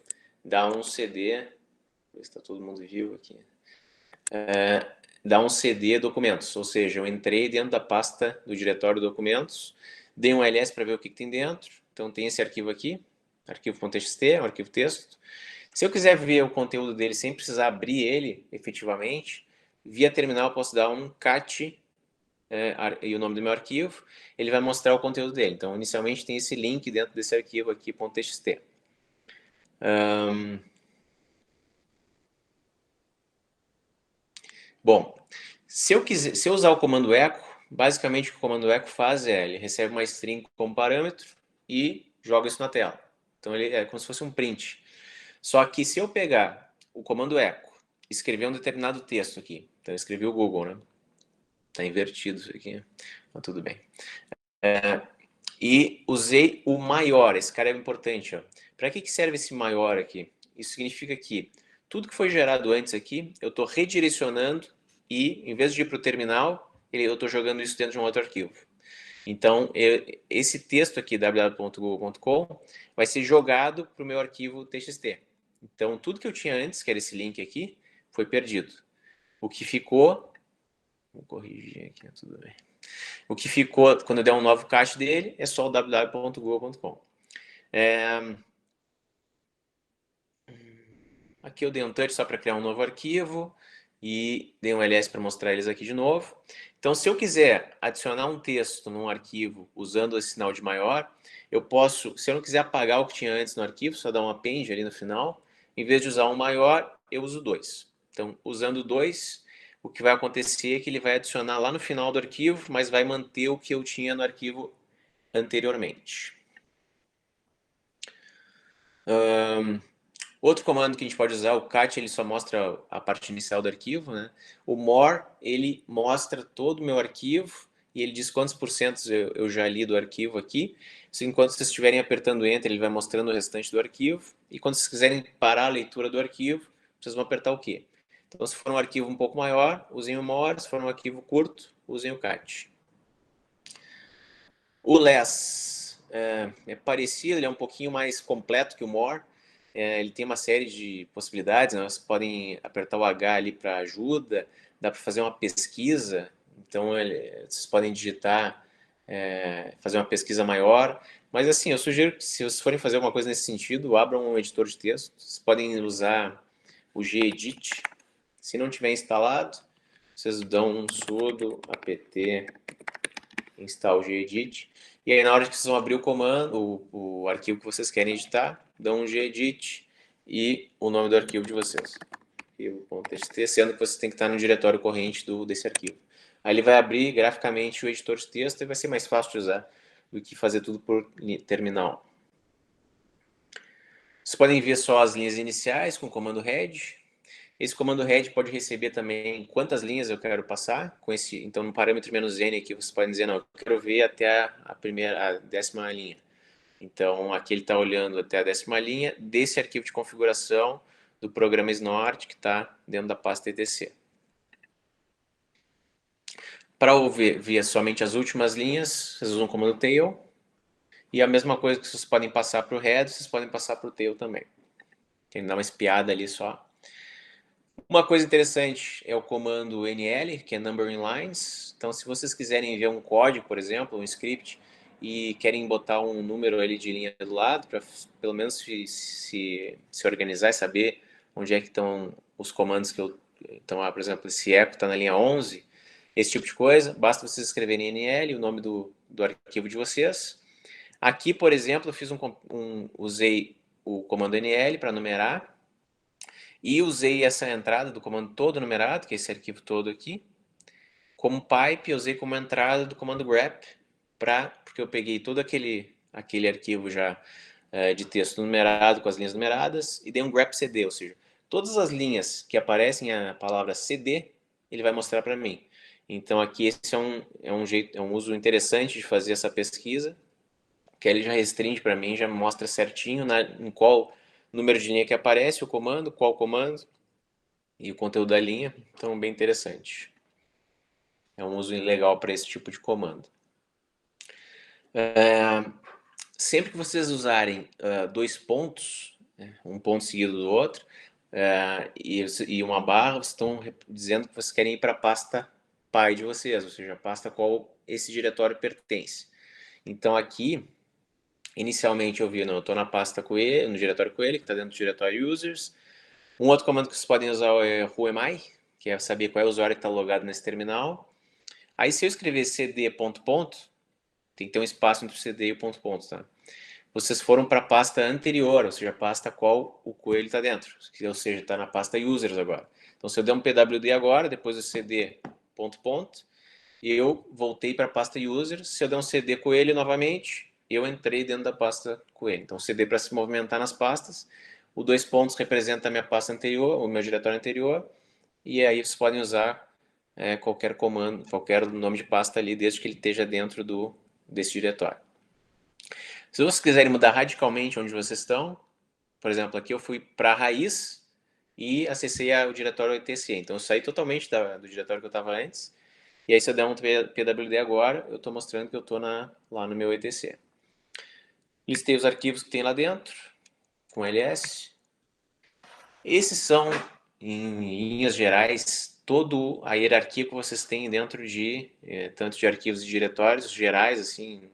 dar um cd, ver se está todo mundo vivo aqui, dar um cd documentos, ou seja, eu entrei dentro da pasta do diretório documentos, dei um ls para ver o que tem dentro. Então, tem esse arquivo aqui, arquivo.txt, é um arquivo texto. Se eu quiser ver o conteúdo dele sem precisar abrir ele efetivamente, via terminal eu posso dar um cat e o nome do meu arquivo, ele vai mostrar o conteúdo dele. Então, inicialmente tem esse link dentro desse arquivo aqui, .txt. Bom, se eu usar o comando echo, basicamente o que o comando echo faz ele recebe uma string como parâmetro e joga isso na tela. Então, ele é como se fosse um print. Só que se eu pegar o comando echo, escrever um determinado texto aqui, então eu escrevi o Google, né? Está invertido isso aqui, mas tudo bem. E usei o maior, esse cara é importante. Para que serve esse maior aqui? Isso significa que tudo que foi gerado antes aqui, eu estou redirecionando e, em vez de ir para o terminal, eu estou jogando isso dentro de um outro arquivo. Então, esse texto aqui, www.google.com, vai ser jogado para o meu arquivo txt. Então, tudo que eu tinha antes, que era esse link aqui, foi perdido. O que ficou... Vou corrigir aqui, tudo bem. O que ficou, quando eu der um novo cache dele, é só o www.google.com. Aqui eu dei um touch só para criar um novo arquivo e dei um ls para mostrar eles aqui de novo. Então, se eu quiser adicionar um texto num arquivo usando esse sinal de maior, eu posso, se eu não quiser apagar o que tinha antes no arquivo, só dar um append ali no final, em vez de usar um maior, eu uso 2. Então, usando 2, o que vai acontecer é que ele vai adicionar lá no final do arquivo, mas vai manter o que eu tinha no arquivo anteriormente. Outro comando que a gente pode usar, o cat, ele só mostra a parte inicial do arquivo, né? O more, ele mostra todo o meu arquivo e ele diz quantos porcentos eu já li do arquivo aqui. Enquanto vocês estiverem apertando Enter, ele vai mostrando o restante do arquivo. E quando vocês quiserem parar a leitura do arquivo, vocês vão apertar o Q. Então, se for um arquivo um pouco maior, usem o more. Se for um arquivo curto, usem o cat. O less é parecido, ele é um pouquinho mais completo que o more. Ele tem uma série de possibilidades, né? Vocês podem apertar o H ali para ajuda, dá para fazer uma pesquisa, então vocês podem digitar, fazer uma pesquisa maior, mas assim, eu sugiro que se vocês forem fazer alguma coisa nesse sentido, abram um editor de texto, vocês podem usar o gedit, se não tiver instalado, vocês dão um sudo apt install gedit, e aí na hora que vocês vão abrir o comando, o arquivo que vocês querem editar, dão um gedit e o nome do arquivo de vocês, arquivo.txt, sendo que vocês têm que estar no diretório corrente desse arquivo. Aí ele vai abrir graficamente o editor de texto e vai ser mais fácil de usar do que fazer tudo por terminal. Vocês podem ver só as linhas iniciais com o comando head. Esse comando head pode receber também quantas linhas eu quero passar. Então, no parâmetro "-n" aqui, vocês podem dizer, não, eu quero ver até a 10ª linha. Então, aqui ele está olhando até a 10ª linha desse arquivo de configuração do programa Snort, que está dentro da pasta etc. Para ver somente as últimas linhas, vocês usam o comando tail. E a mesma coisa que vocês podem passar para o head, vocês podem passar para o tail também. Tem que dar uma espiada ali só. Uma coisa interessante é o comando NL, que é Numbering Lines. Então, se vocês quiserem ver um código, por exemplo, um script, e querem botar um número ali de linha do lado, para pelo menos se organizar e saber onde é que estão os comandos que eu... Então, por exemplo, esse echo está na linha 11, esse tipo de coisa, basta vocês escreverem NL, o nome do arquivo de vocês. Aqui, por exemplo, eu usei o comando NL para numerar, e usei essa entrada do comando todo numerado, que é esse arquivo todo aqui. Como pipe, eu usei como entrada do comando grep, porque eu peguei todo aquele arquivo já de texto numerado, com as linhas numeradas, e dei um grep cd, ou seja, todas as linhas que aparecem a palavra cd, ele vai mostrar para mim. Então aqui esse é um uso interessante de fazer essa pesquisa, que ele já restringe para mim, já mostra certinho em qual número de linha que aparece o comando, qual comando e o conteúdo da linha. Então, bem interessante. É um uso legal para esse tipo de comando. Sempre que vocês usarem 2 pontos, um ponto seguido do outro, e uma barra, vocês estão dizendo que vocês querem ir para a pasta pai de vocês, ou seja, a pasta a qual esse diretório pertence. Então, aqui, inicialmente eu vi, não, eu estou na pasta coelho, no diretório coelho, que está dentro do diretório users. Um outro comando que vocês podem usar é whoami, que é saber qual é o usuário que está logado nesse terminal. Aí, se eu escrever cd ponto ponto, tem que ter um espaço entre o cd e o ponto ponto, tá? Vocês foram para a pasta anterior, ou seja, a pasta a qual o coelho está dentro, ou seja, está na pasta users agora. Então, se eu der um pwd agora, depois do cd ponto ponto, eu voltei para a pasta users. Se eu der um cd coelho novamente, eu entrei dentro da pasta coelho. Então, cd para se movimentar nas pastas. O 2 pontos representa a minha pasta anterior, o meu diretório anterior, e aí vocês podem usar qualquer comando, qualquer nome de pasta ali, desde que ele esteja dentro desse diretório. Se vocês quiserem mudar radicalmente onde vocês estão, por exemplo, aqui eu fui para a raiz e acessei o diretório etc. Então, eu saí totalmente do diretório que eu estava antes, e aí se eu der um pwd agora, eu estou mostrando que eu estou lá no meu etc. Listei os arquivos que tem lá dentro, com ls. Esses são, em linhas gerais, toda a hierarquia que vocês têm dentro tanto de arquivos e diretórios gerais, assim,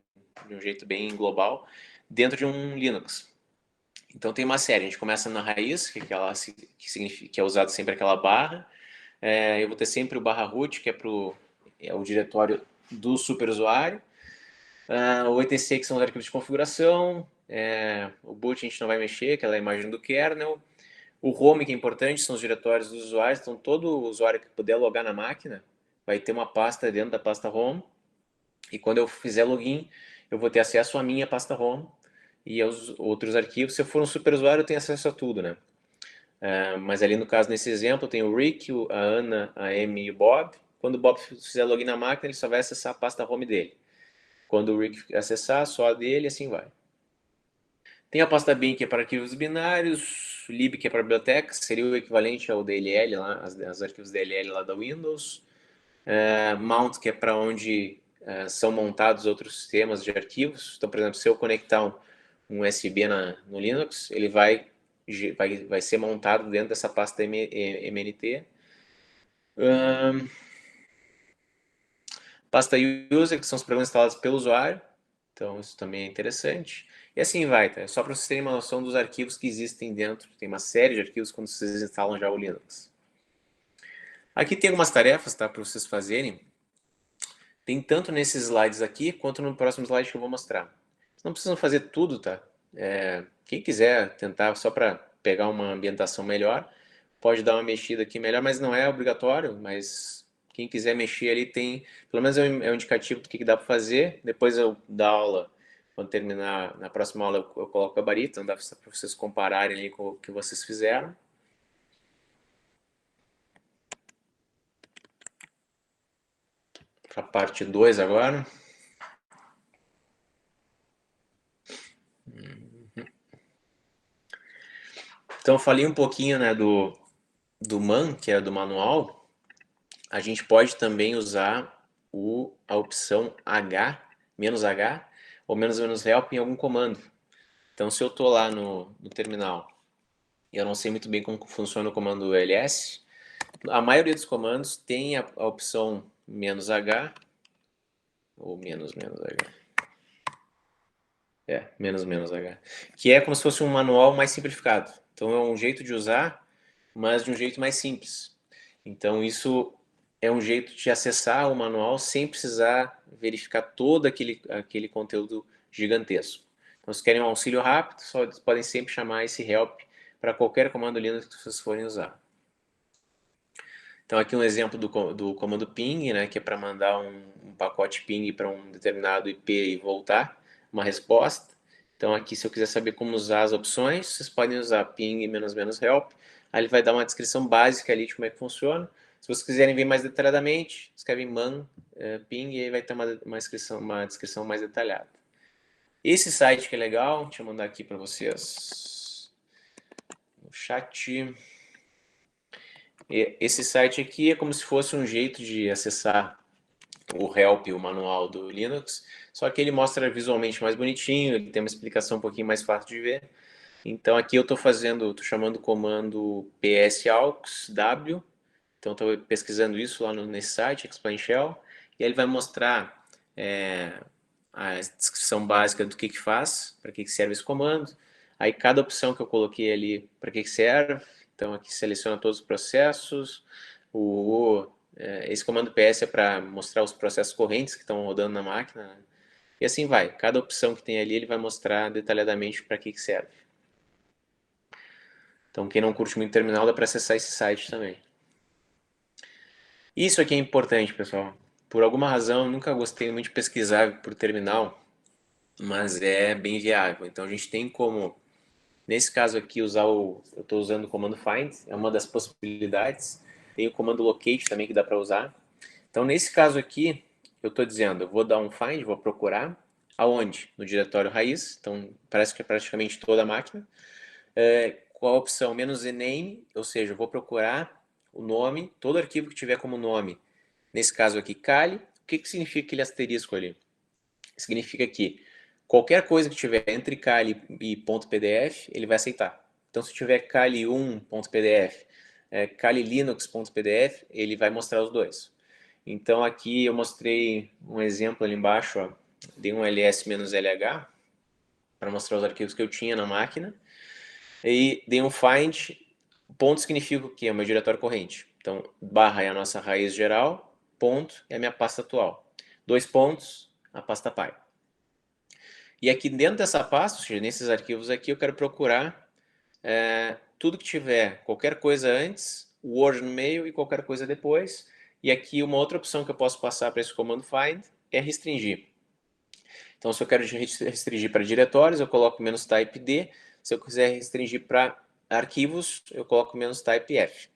de um jeito bem global, dentro de um Linux. Então tem uma série, a gente começa na raiz, que é usado sempre aquela barra. Eu vou ter sempre o barra root, que é o diretório do superusuário. O etc, que são os arquivos de configuração. O boot a gente não vai mexer, que é a imagem do kernel. O home, que é importante, são os diretórios dos usuários. Então todo usuário que puder logar na máquina vai ter uma pasta dentro da pasta home. E quando eu fizer login, eu vou ter acesso à minha pasta home e aos outros arquivos. Se eu for um superusuário, eu tenho acesso a tudo, né? Mas ali no caso, nesse exemplo, tem o Rick, a Ana, a Amy e o Bob. Quando o Bob fizer login na máquina, ele só vai acessar a pasta home dele. Quando o Rick acessar, só a dele e assim vai. Tem a pasta bin, que é para arquivos binários, lib, que é para bibliotecas, seria o equivalente ao DLL, lá, os arquivos DLL lá da Windows. Mount, que é para onde são montados outros sistemas de arquivos. Então, por exemplo, se eu conectar um USB no Linux, ele vai ser montado dentro dessa pasta MNT. Pasta user, que são os programas instalados pelo usuário. Então, isso também é interessante. E assim vai, tá? É só para vocês terem uma noção dos arquivos que existem dentro. Tem uma série de arquivos quando vocês instalam já o Linux. Aqui tem algumas tarefas, tá? Para vocês fazerem. Tem tanto nesses slides aqui, quanto no próximo slide que eu vou mostrar. Vocês não precisam fazer tudo, tá? Quem quiser tentar só para pegar uma ambientação melhor, pode dar uma mexida aqui melhor, mas não é obrigatório, mas quem quiser mexer ali tem, pelo menos é um indicativo do que dá para fazer. Depois eu da aula, quando terminar, na próxima aula eu coloco o gabarito, dá para vocês compararem ali com o que vocês fizeram. Para a parte 2 agora. Então eu falei um pouquinho, né, do man, que é do manual. A gente pode também usar a opção H, menos H, ou menos help em algum comando. Então se eu estou lá no terminal e eu não sei muito bem como funciona o comando ls, a maioria dos comandos tem a opção menos H, ou menos H. Menos H. Que é como se fosse um manual mais simplificado. Então é um jeito de usar, mas de um jeito mais simples. Então isso é um jeito de acessar o manual sem precisar verificar todo aquele conteúdo gigantesco. Então se querem um auxílio rápido, só podem sempre chamar esse help para qualquer comando Linux que vocês forem usar. Então aqui um exemplo do comando ping, né, que é para mandar um pacote ping para um determinado IP e voltar uma resposta. Então aqui, se eu quiser saber como usar as opções, vocês podem usar ping -help. Aí ele vai dar uma descrição básica ali de como é que funciona. Se vocês quiserem ver mais detalhadamente, escrevem man ping e aí vai ter uma descrição mais detalhada. Esse site que é legal, deixa eu mandar aqui para vocês no chat. Esse site aqui é como se fosse um jeito de acessar o help, o manual do Linux, só que ele mostra visualmente mais bonitinho, ele tem uma explicação um pouquinho mais fácil de ver. Então aqui eu estou chamando o comando psaux-w, então estou pesquisando isso lá nesse site, Explain Shell, e aí ele vai mostrar a descrição básica do que faz, para que serve esse comando, aí cada opção que eu coloquei ali, para que serve. Então aqui seleciona todos os processos, esse comando ps é para mostrar os processos correntes que estão rodando na máquina, né? E assim vai, cada opção que tem ali ele vai mostrar detalhadamente para que serve. Então quem não curte muito terminal dá para acessar esse site também. Isso aqui é importante, pessoal. Por alguma razão eu nunca gostei muito de pesquisar por terminal, mas é bem viável. Então a gente tem como, nesse caso aqui, eu estou usando o comando find, é uma das possibilidades. Tem o comando locate também que dá para usar. Então nesse caso aqui, eu estou dizendo, eu vou dar um find, vou procurar, aonde? No diretório raiz, então parece que é praticamente toda a máquina. Com a opção "-name", ou seja, eu vou procurar o nome, todo arquivo que tiver como nome, nesse caso aqui, Kali. O que significa aquele asterisco ali? Significa que qualquer coisa que tiver entre Kali e .pdf, ele vai aceitar. Então se tiver kali1.pdf, kali-linux.pdf, ele vai mostrar os dois. Então aqui eu mostrei um exemplo ali embaixo, ó, dei um ls-lh para mostrar os arquivos que eu tinha na máquina. E dei um find, ponto significa o quê? É o meu diretório corrente. Então, barra é a nossa raiz geral, ponto é a minha pasta atual. 2 pontos, a pasta pai. E aqui dentro dessa pasta, ou seja, nesses arquivos aqui, eu quero procurar tudo que tiver, qualquer coisa antes, Word no meio e qualquer coisa depois. E aqui uma outra opção que eu posso passar para esse comando find é restringir. Então, se eu quero restringir para diretórios, eu coloco "-type D. Se eu quiser restringir para arquivos, eu coloco "-type F.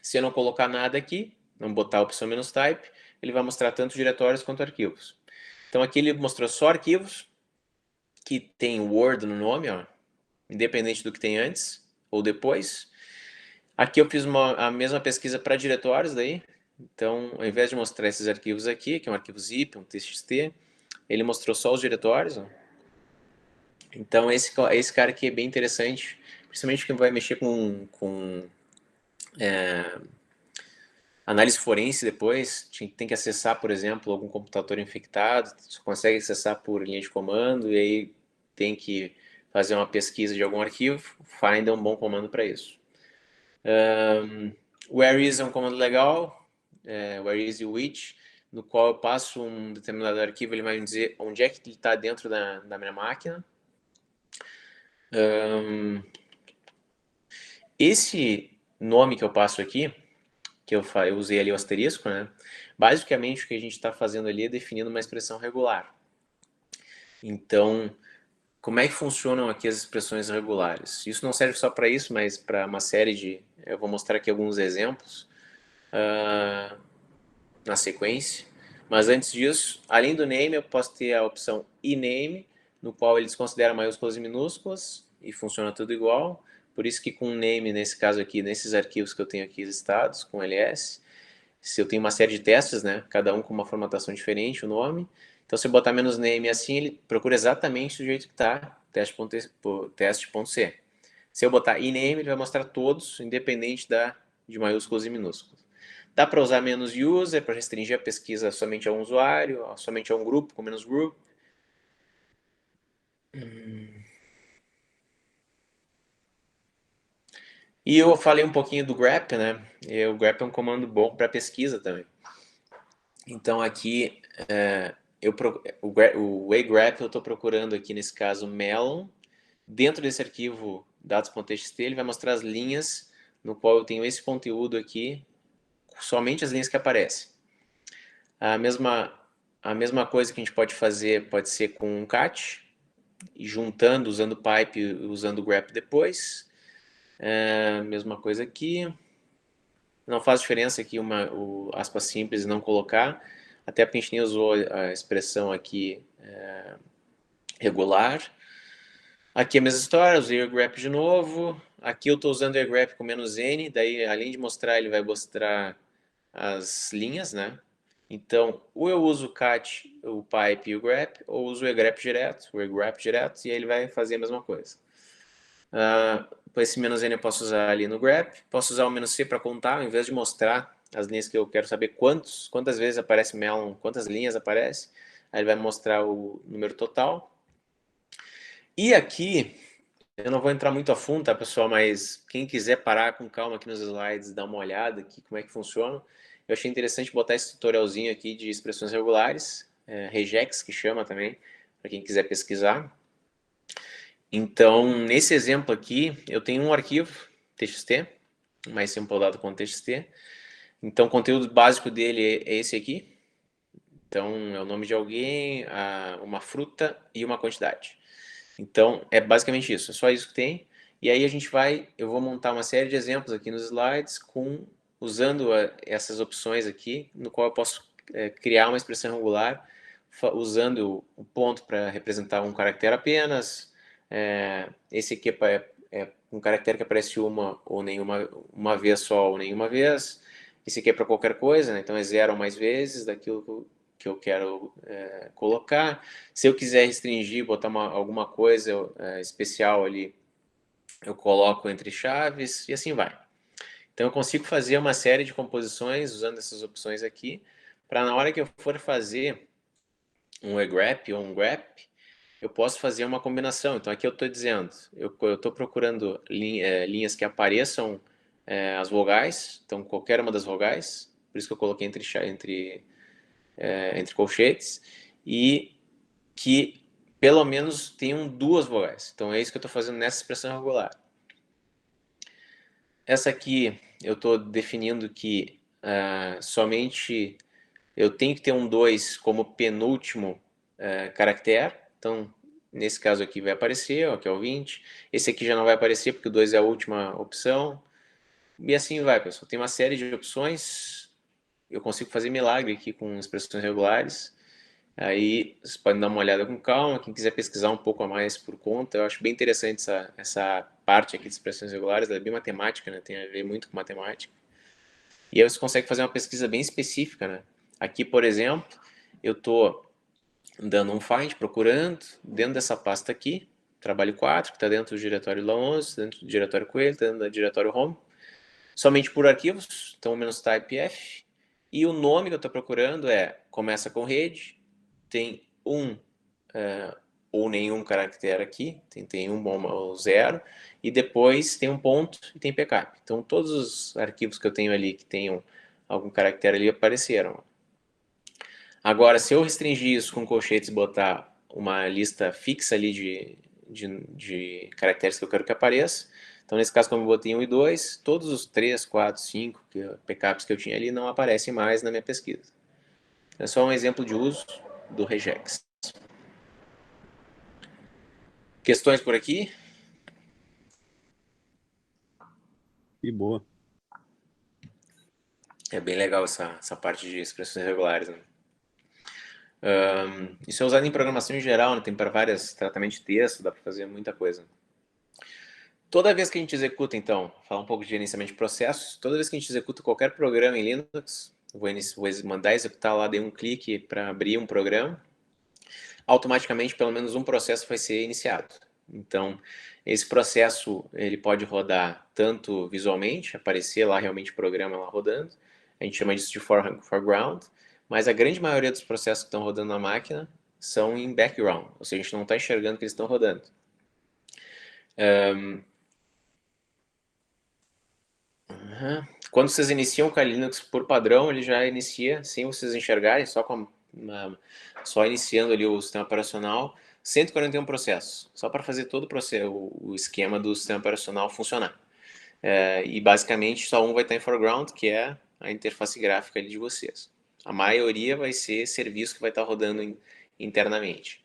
Se eu não colocar nada aqui, não botar a opção "-type", ele vai mostrar tanto diretórios quanto arquivos. Então, aqui ele mostrou só arquivos, que tem Word no nome, ó, independente do que tem antes ou depois. Aqui eu fiz a mesma pesquisa para diretórios daí. Então, ao invés de mostrar esses arquivos aqui, que é um arquivo zip, um txt, ele mostrou só os diretórios. Ó. Então, esse cara aqui é bem interessante, principalmente quem vai mexer com análise forense depois. Tem que acessar, por exemplo, algum computador infectado, você consegue acessar por linha de comando, e aí tem que fazer uma pesquisa de algum arquivo. Find é um bom comando para isso. Where is é um comando legal, where is e which, no qual eu passo um determinado arquivo, ele vai me dizer onde é que ele está dentro da minha máquina. Esse nome que eu passo aqui, que eu usei ali o asterisco, né? Basicamente o que a gente está fazendo ali é definindo uma expressão regular. Então, como é que funcionam aqui as expressões regulares? Isso não serve só para isso, mas para uma série de... Eu vou mostrar aqui alguns exemplos na sequência. Mas antes disso, além do name, eu posso ter a opção ename, no qual ele desconsidera maiúsculas e minúsculas, e funciona tudo igual. Por isso que com name, nesse caso aqui, nesses arquivos que eu tenho aqui listados, com ls, se eu tenho uma série de testes, né, cada um com uma formatação diferente, o nome. Então, se eu botar "-name" assim, ele procura exatamente do jeito que está, teste.c. Se eu botar ename, ele vai mostrar todos, independente de maiúsculos e minúsculos. Dá para usar "-user para restringir a pesquisa somente a um usuário, somente a um grupo, com "-group". E eu falei um pouquinho do grep, né? E o grep é um comando bom para pesquisa também. Então aqui, o agrep eu estou procurando aqui, nesse caso, melon. Dentro desse arquivo dados.txt, ele vai mostrar as linhas no qual eu tenho esse conteúdo aqui, somente as linhas que aparecem. A mesma coisa que a gente pode fazer pode ser com um cat, juntando, usando pipe, usando grep depois. Mesma coisa aqui. Não faz diferença aqui o aspas simples não colocar, até porque a gente nem usou a expressão aqui regular. Aqui é a mesma história, usei o grep de novo. Aqui eu estou usando o grep com "-n", daí além de mostrar, ele vai mostrar as linhas, né? Então, ou eu uso o cat, o pipe e o grep, ou uso o grep direto, e aí ele vai fazer a mesma coisa. Esse "-n" eu posso usar ali no grep, posso usar o "-c" para contar, ao invés de mostrar as linhas que eu quero saber quantas vezes aparece melon, quantas linhas aparece, aí ele vai mostrar o número total. E aqui, eu não vou entrar muito a fundo, tá, pessoal, mas quem quiser parar com calma aqui nos slides, dar uma olhada aqui como é que funciona, eu achei interessante botar esse tutorialzinho aqui de expressões regulares, regex que chama também, para quem quiser pesquisar. Então, nesse exemplo aqui, eu tenho um arquivo txt, mais simple com txt. Então, o conteúdo básico dele é esse aqui. Então, é o nome de alguém, uma fruta e uma quantidade. Então, é basicamente isso, é só isso que tem. E aí eu vou montar uma série de exemplos aqui nos slides, usando essas opções aqui, no qual eu posso criar uma expressão regular, usando o ponto para representar um caractere apenas. Esse aqui é um caractere que aparece uma vez só ou nenhuma vez. Esse aqui é para qualquer coisa, né? Então é 0 ou mais vezes daquilo que eu quero colocar. Se eu quiser restringir, botar alguma coisa especial ali, eu coloco entre chaves e assim vai. Então eu consigo fazer uma série de composições usando essas opções aqui, para na hora que eu for fazer um agrep ou um grep, eu posso fazer uma combinação. Então, aqui eu estou dizendo, eu estou procurando linhas que apareçam as vogais, então qualquer uma das vogais, por isso que eu coloquei entre colchetes, e que pelo menos tenham duas vogais. Então, é isso que eu estou fazendo nessa expressão regular. Essa aqui, eu estou definindo que somente eu tenho que ter um 2 como penúltimo caractere. Então, nesse caso aqui vai aparecer, ó, que é o 20. Esse aqui já não vai aparecer, porque o 2 é a última opção. E assim vai, pessoal. Tem uma série de opções. Eu consigo fazer milagre aqui com expressões regulares. Aí, vocês podem dar uma olhada com calma. Quem quiser pesquisar um pouco a mais por conta, eu acho bem interessante essa parte aqui de expressões regulares. Ela é bem matemática, né? Tem a ver muito com matemática. E aí você consegue fazer uma pesquisa bem específica, né? Aqui, por exemplo, eu estou dando um find, procurando, dentro dessa pasta aqui, trabalho 4, que está dentro do diretório LA11, dentro do diretório Coelho, dentro do diretório Home, somente por arquivos, então menos type F, e o nome que eu estou procurando começa com rede, tem ou nenhum caractere aqui, tem um ou zero, e depois tem um ponto e tem backup. Então todos os arquivos que eu tenho ali que tenham algum caractere ali apareceram. Agora, se eu restringir isso com colchetes e botar uma lista fixa ali de caracteres que eu quero que apareça, então nesse caso, como eu botei 1 e 2, todos os 3, 4, 5 backups que eu tinha ali não aparecem mais na minha pesquisa. É só um exemplo de uso do regex. Questões por aqui?
Que boa.
É bem legal essa parte de expressões regulares, né? Isso é usado em programação em geral, né? Tem para vários tratamentos de texto, dá para fazer muita coisa. Toda vez que a gente executa, então, falar um pouco de gerenciamento de processos, toda vez que a gente executa qualquer programa em Linux, vou mandar executar lá, dei um clique para abrir um programa, automaticamente pelo menos um processo vai ser iniciado. Então, esse processo ele pode rodar tanto visualmente, aparecer lá realmente o programa lá rodando, a gente chama disso de foreground, mas a grande maioria dos processos que estão rodando na máquina são em background, ou seja, a gente não está enxergando que eles estão rodando. Quando vocês iniciam o Kali Linux por padrão, ele já inicia, sem vocês enxergarem, só iniciando ali o sistema operacional, 141 processos, só para fazer todo o esquema do sistema operacional funcionar. E basicamente só um vai estar em foreground, que é a interface gráfica ali de vocês. A maioria vai ser serviço que vai estar rodando internamente.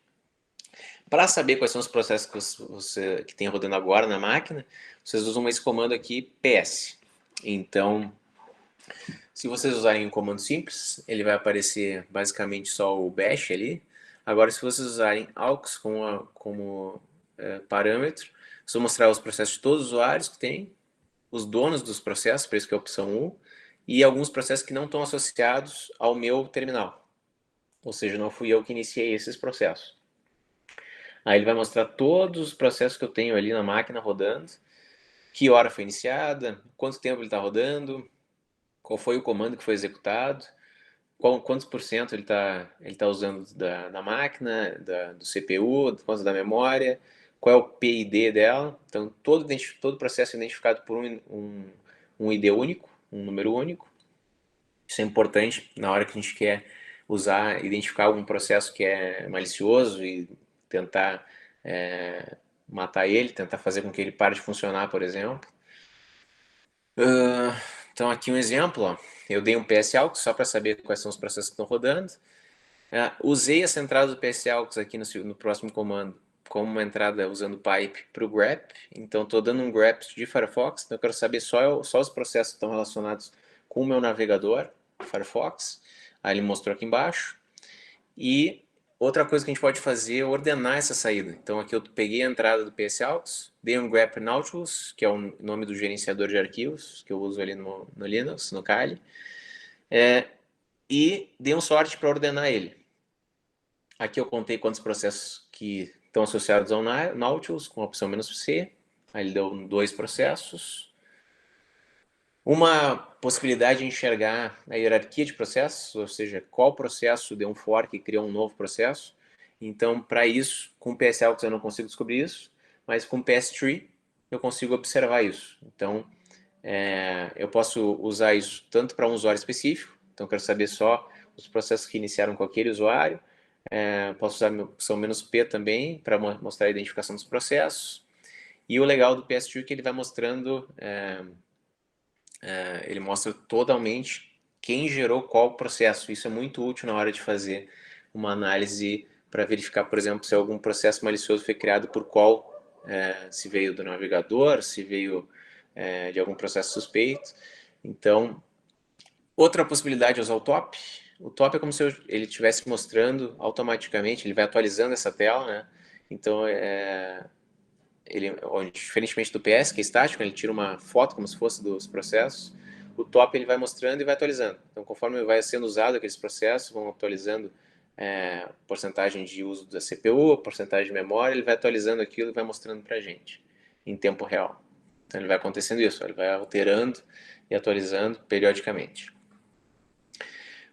Para saber quais são os processos que tem rodando agora na máquina, vocês usam esse comando aqui, ps. Então, se vocês usarem um comando simples, ele vai aparecer basicamente só o bash ali. Agora, se vocês usarem aux como parâmetro, vocês vão mostrar os processos de todos os usuários que tem, os donos dos processos, por isso que é a opção 1, e alguns processos que não estão associados ao meu terminal. Ou seja, não fui eu que iniciei esses processos. Aí ele vai mostrar todos os processos que eu tenho ali na máquina rodando, que hora foi iniciada, quanto tempo ele está rodando, qual foi o comando que foi executado, quantos por cento ele tá usando da máquina, do CPU, quantos da memória, qual é o PID dela. Então, todo processo é identificado por um ID único, um número único. Isso é importante na hora que a gente quer identificar algum processo que é malicioso e tentar matar ele, tentar fazer com que ele pare de funcionar, por exemplo. Então, aqui um exemplo, ó. Eu dei um PSAlx só para saber quais são os processos que estão rodando. Usei essa entrada do PSAlx aqui no próximo comando como uma entrada usando pipe para o grep. Então, estou dando um grep de Firefox. Então, eu quero saber só os processos que estão relacionados com o meu navegador, Firefox. Aí ele mostrou aqui embaixo. E outra coisa que a gente pode fazer é ordenar essa saída. Então, aqui eu peguei a entrada do PSAlx, dei um grep Nautilus, que é o nome do gerenciador de arquivos que eu uso ali no Linux, no Kali, e dei um sort para ordenar ele. Aqui eu contei quantos processos que estão associados ao Nautilus, com a opção "-c". Aí ele deu 2 processos. Uma possibilidade de enxergar a hierarquia de processos, ou seja, qual processo deu um fork e criou um novo processo, Então, para isso, com o PSAlchs eu não consigo descobrir isso, mas com o PS-Tree eu consigo observar isso. Então, eu posso usar isso tanto para um usuário específico, então eu quero saber só os processos que iniciaram com aquele usuário, posso usar a opção "-p" também para mostrar a identificação dos processos, e o legal do PS-Tree é que ele vai mostrando, ele mostra totalmente quem gerou qual processo. Isso é muito útil na hora de fazer uma análise para verificar, por exemplo, se algum processo malicioso foi criado por qual, se veio do navegador, se veio de algum processo suspeito. Então, outra possibilidade é usar o top. O top é como se ele estivesse mostrando automaticamente, ele vai atualizando essa tela, né? Então, diferentemente do PS, que é estático, ele tira uma foto como se fosse dos processos, o top ele vai mostrando e vai atualizando. Então, conforme vai sendo usado aqueles processos, vão atualizando porcentagem de uso da CPU, porcentagem de memória, ele vai atualizando aquilo e vai mostrando para a gente, em tempo real. Então, ele vai acontecendo isso, ele vai alterando e atualizando periodicamente.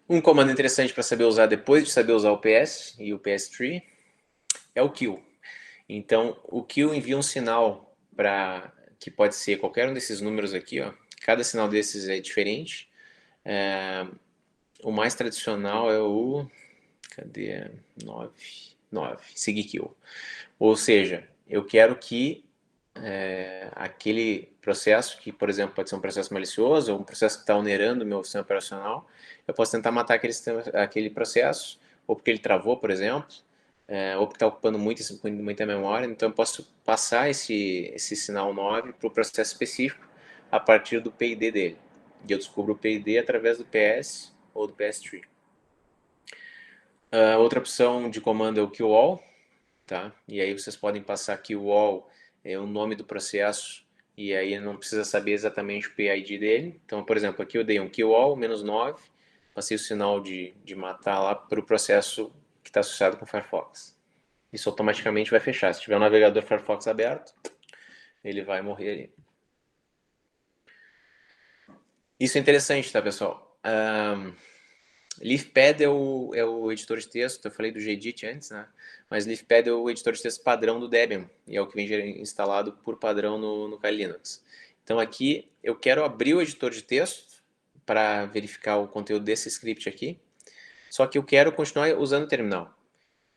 Um comando interessante para saber usar depois de saber usar o PS e o PS-Tree é o kill. Então, o kill envia um sinal que pode ser qualquer um desses números aqui, ó. Cada sinal desses é diferente. O mais tradicional é o... Cadê? 9. SIGKILL. Ou seja, eu quero que aquele processo, que por exemplo pode ser um processo malicioso, ou um processo que está onerando o meu sistema operacional, eu posso tentar matar aquele processo, ou porque ele travou, por exemplo, ou porque está ocupando muita memória. Então eu posso passar esse sinal 9 para o processo específico a partir do PID dele. E eu descubro o PID através do PS ou do PS-Tree. Outra opção de comando é o QAll, tá? E aí vocês podem passar QAll, o nome do processo, e aí não precisa saber exatamente o PID dele. Então, por exemplo, aqui eu dei um QAll -9, passei o sinal de matar lá para o processo que está associado com o Firefox. Isso automaticamente vai fechar. Se tiver um navegador Firefox aberto, ele vai morrer ali. Isso é interessante, tá, pessoal? Leafpad é o editor de texto, eu falei do Gedit antes, né? Mas Leafpad é o editor de texto padrão do Debian, e é o que vem instalado por padrão no Kali Linux. Então aqui eu quero abrir o editor de texto para verificar o conteúdo desse script aqui, só que eu quero continuar usando o terminal.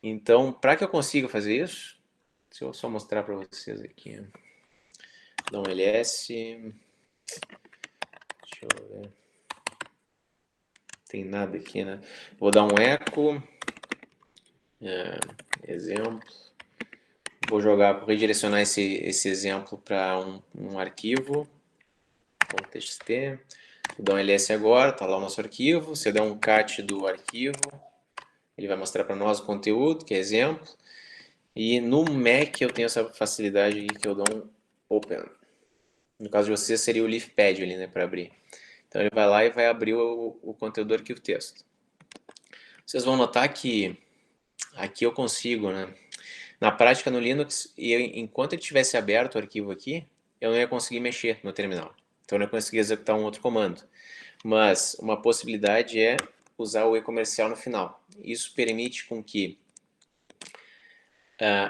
Então, para que eu consiga fazer isso, deixa eu só mostrar para vocês aqui. Dá um ls, deixa eu ver, tem nada aqui, né? Vou dar um echo, exemplo, vou redirecionar esse exemplo para um arquivo, .txt, vou dar um ls agora, está lá o nosso arquivo, você dá um cat do arquivo, ele vai mostrar para nós o conteúdo, que é exemplo, e no Mac eu tenho essa facilidade aqui que eu dou um open. No caso de vocês seria o Leafpad ali, né, para abrir. Então ele vai lá e vai abrir o conteúdo do arquivo texto. Vocês vão notar que aqui eu consigo, né? Na prática no Linux, enquanto ele tivesse aberto o arquivo aqui, eu não ia conseguir mexer no terminal. Então eu não ia conseguir executar um outro comando. Mas uma possibilidade é usar o e-comercial no final. Isso permite com que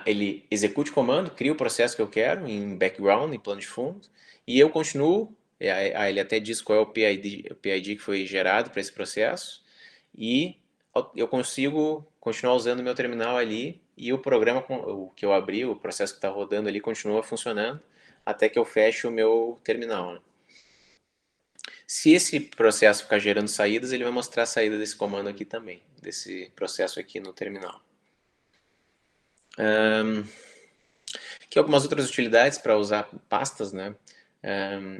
ele execute o comando, crie o processo que eu quero em background, em plano de fundo, e eu continuo, ele até diz qual é o PID que foi gerado para esse processo, e eu consigo continuar usando o meu terminal ali, e o programa que eu abri, o processo que está rodando ali, continua funcionando, até que eu feche o meu terminal, né? Se esse processo ficar gerando saídas, ele vai mostrar a saída desse comando aqui também, desse processo aqui no terminal. Aqui algumas outras utilidades para usar pastas, né?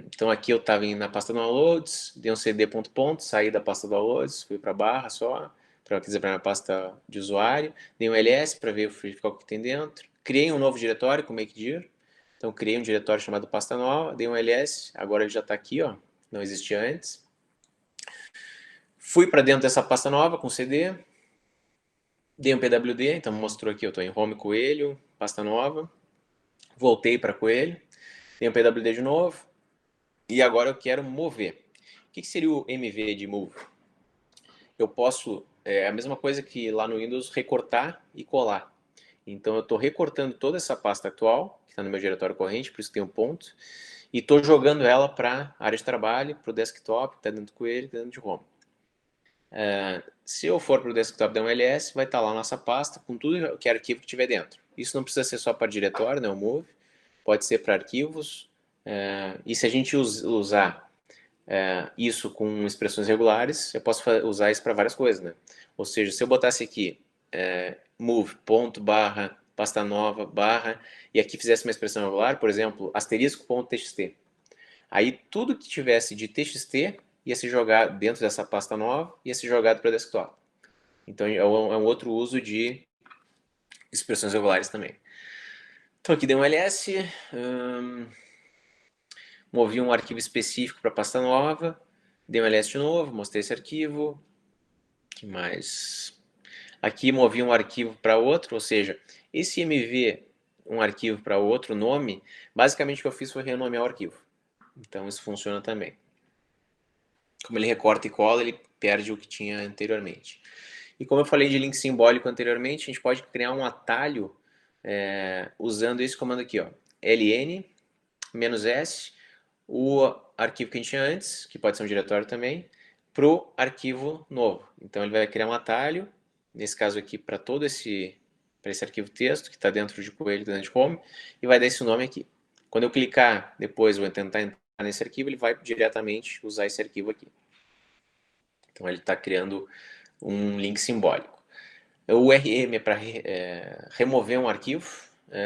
Então aqui eu estava na pasta downloads, dei um cd.ponto, saí da pasta downloads, fui para a barra só, para quiser para a minha pasta de usuário, dei um ls para verificar o que tem dentro, criei um novo diretório com makedir, então criei um diretório chamado pasta nova, dei um ls, agora ele já está aqui, ó, não existia antes. Fui para dentro dessa pasta nova com cd, dei um pwd, então mostrou aqui, eu estou em home coelho, pasta nova, voltei para coelho, dei um pwd de novo, e agora eu quero mover. O que seria o mv de move? Eu posso é a mesma coisa que lá no Windows recortar e colar. Então eu estou recortando toda essa pasta atual, que está no meu diretório corrente, por isso tem um ponto, e estou jogando ela para a área de trabalho, para o desktop, que está dentro do Coelho, que está dentro de Home. Se eu for para o desktop da MLS, vai estar lá a nossa pasta com tudo que é arquivo que tiver dentro. Isso não precisa ser só para diretório, né, o Move, pode ser para arquivos, e se a gente usar isso com expressões regulares, eu posso usar isso para várias coisas, né? Ou seja, se eu botasse aqui move, ponto, barra, pasta nova, barra, e aqui fizesse uma expressão regular, por exemplo, asterisco.txt. Aí tudo que tivesse de txt ia se jogar dentro dessa pasta nova, ia ser jogado para o desktop. Então é um outro uso de expressões regulares também. Então aqui dei um ls, movi um arquivo específico para a pasta nova, dei um ls de novo, mostrei esse arquivo. Que mais? Aqui movi um arquivo para outro, ou seja, esse mv, um arquivo para outro nome, basicamente o que eu fiz foi renomear o arquivo. Então isso funciona também. Como ele recorta e cola, ele perde o que tinha anteriormente. E como eu falei de link simbólico anteriormente, a gente pode criar um atalho usando esse comando aqui, ó, ln-s, o arquivo que a gente tinha antes, que pode ser um diretório também, para o arquivo novo. Então ele vai criar um atalho, nesse caso aqui, para esse arquivo texto, que está dentro de Coelho, dentro de Home, e vai dar esse nome aqui. Quando eu clicar depois, vou tentar entrar nesse arquivo, ele vai diretamente usar esse arquivo aqui. Então ele está criando um link simbólico. O RM é para remover um arquivo.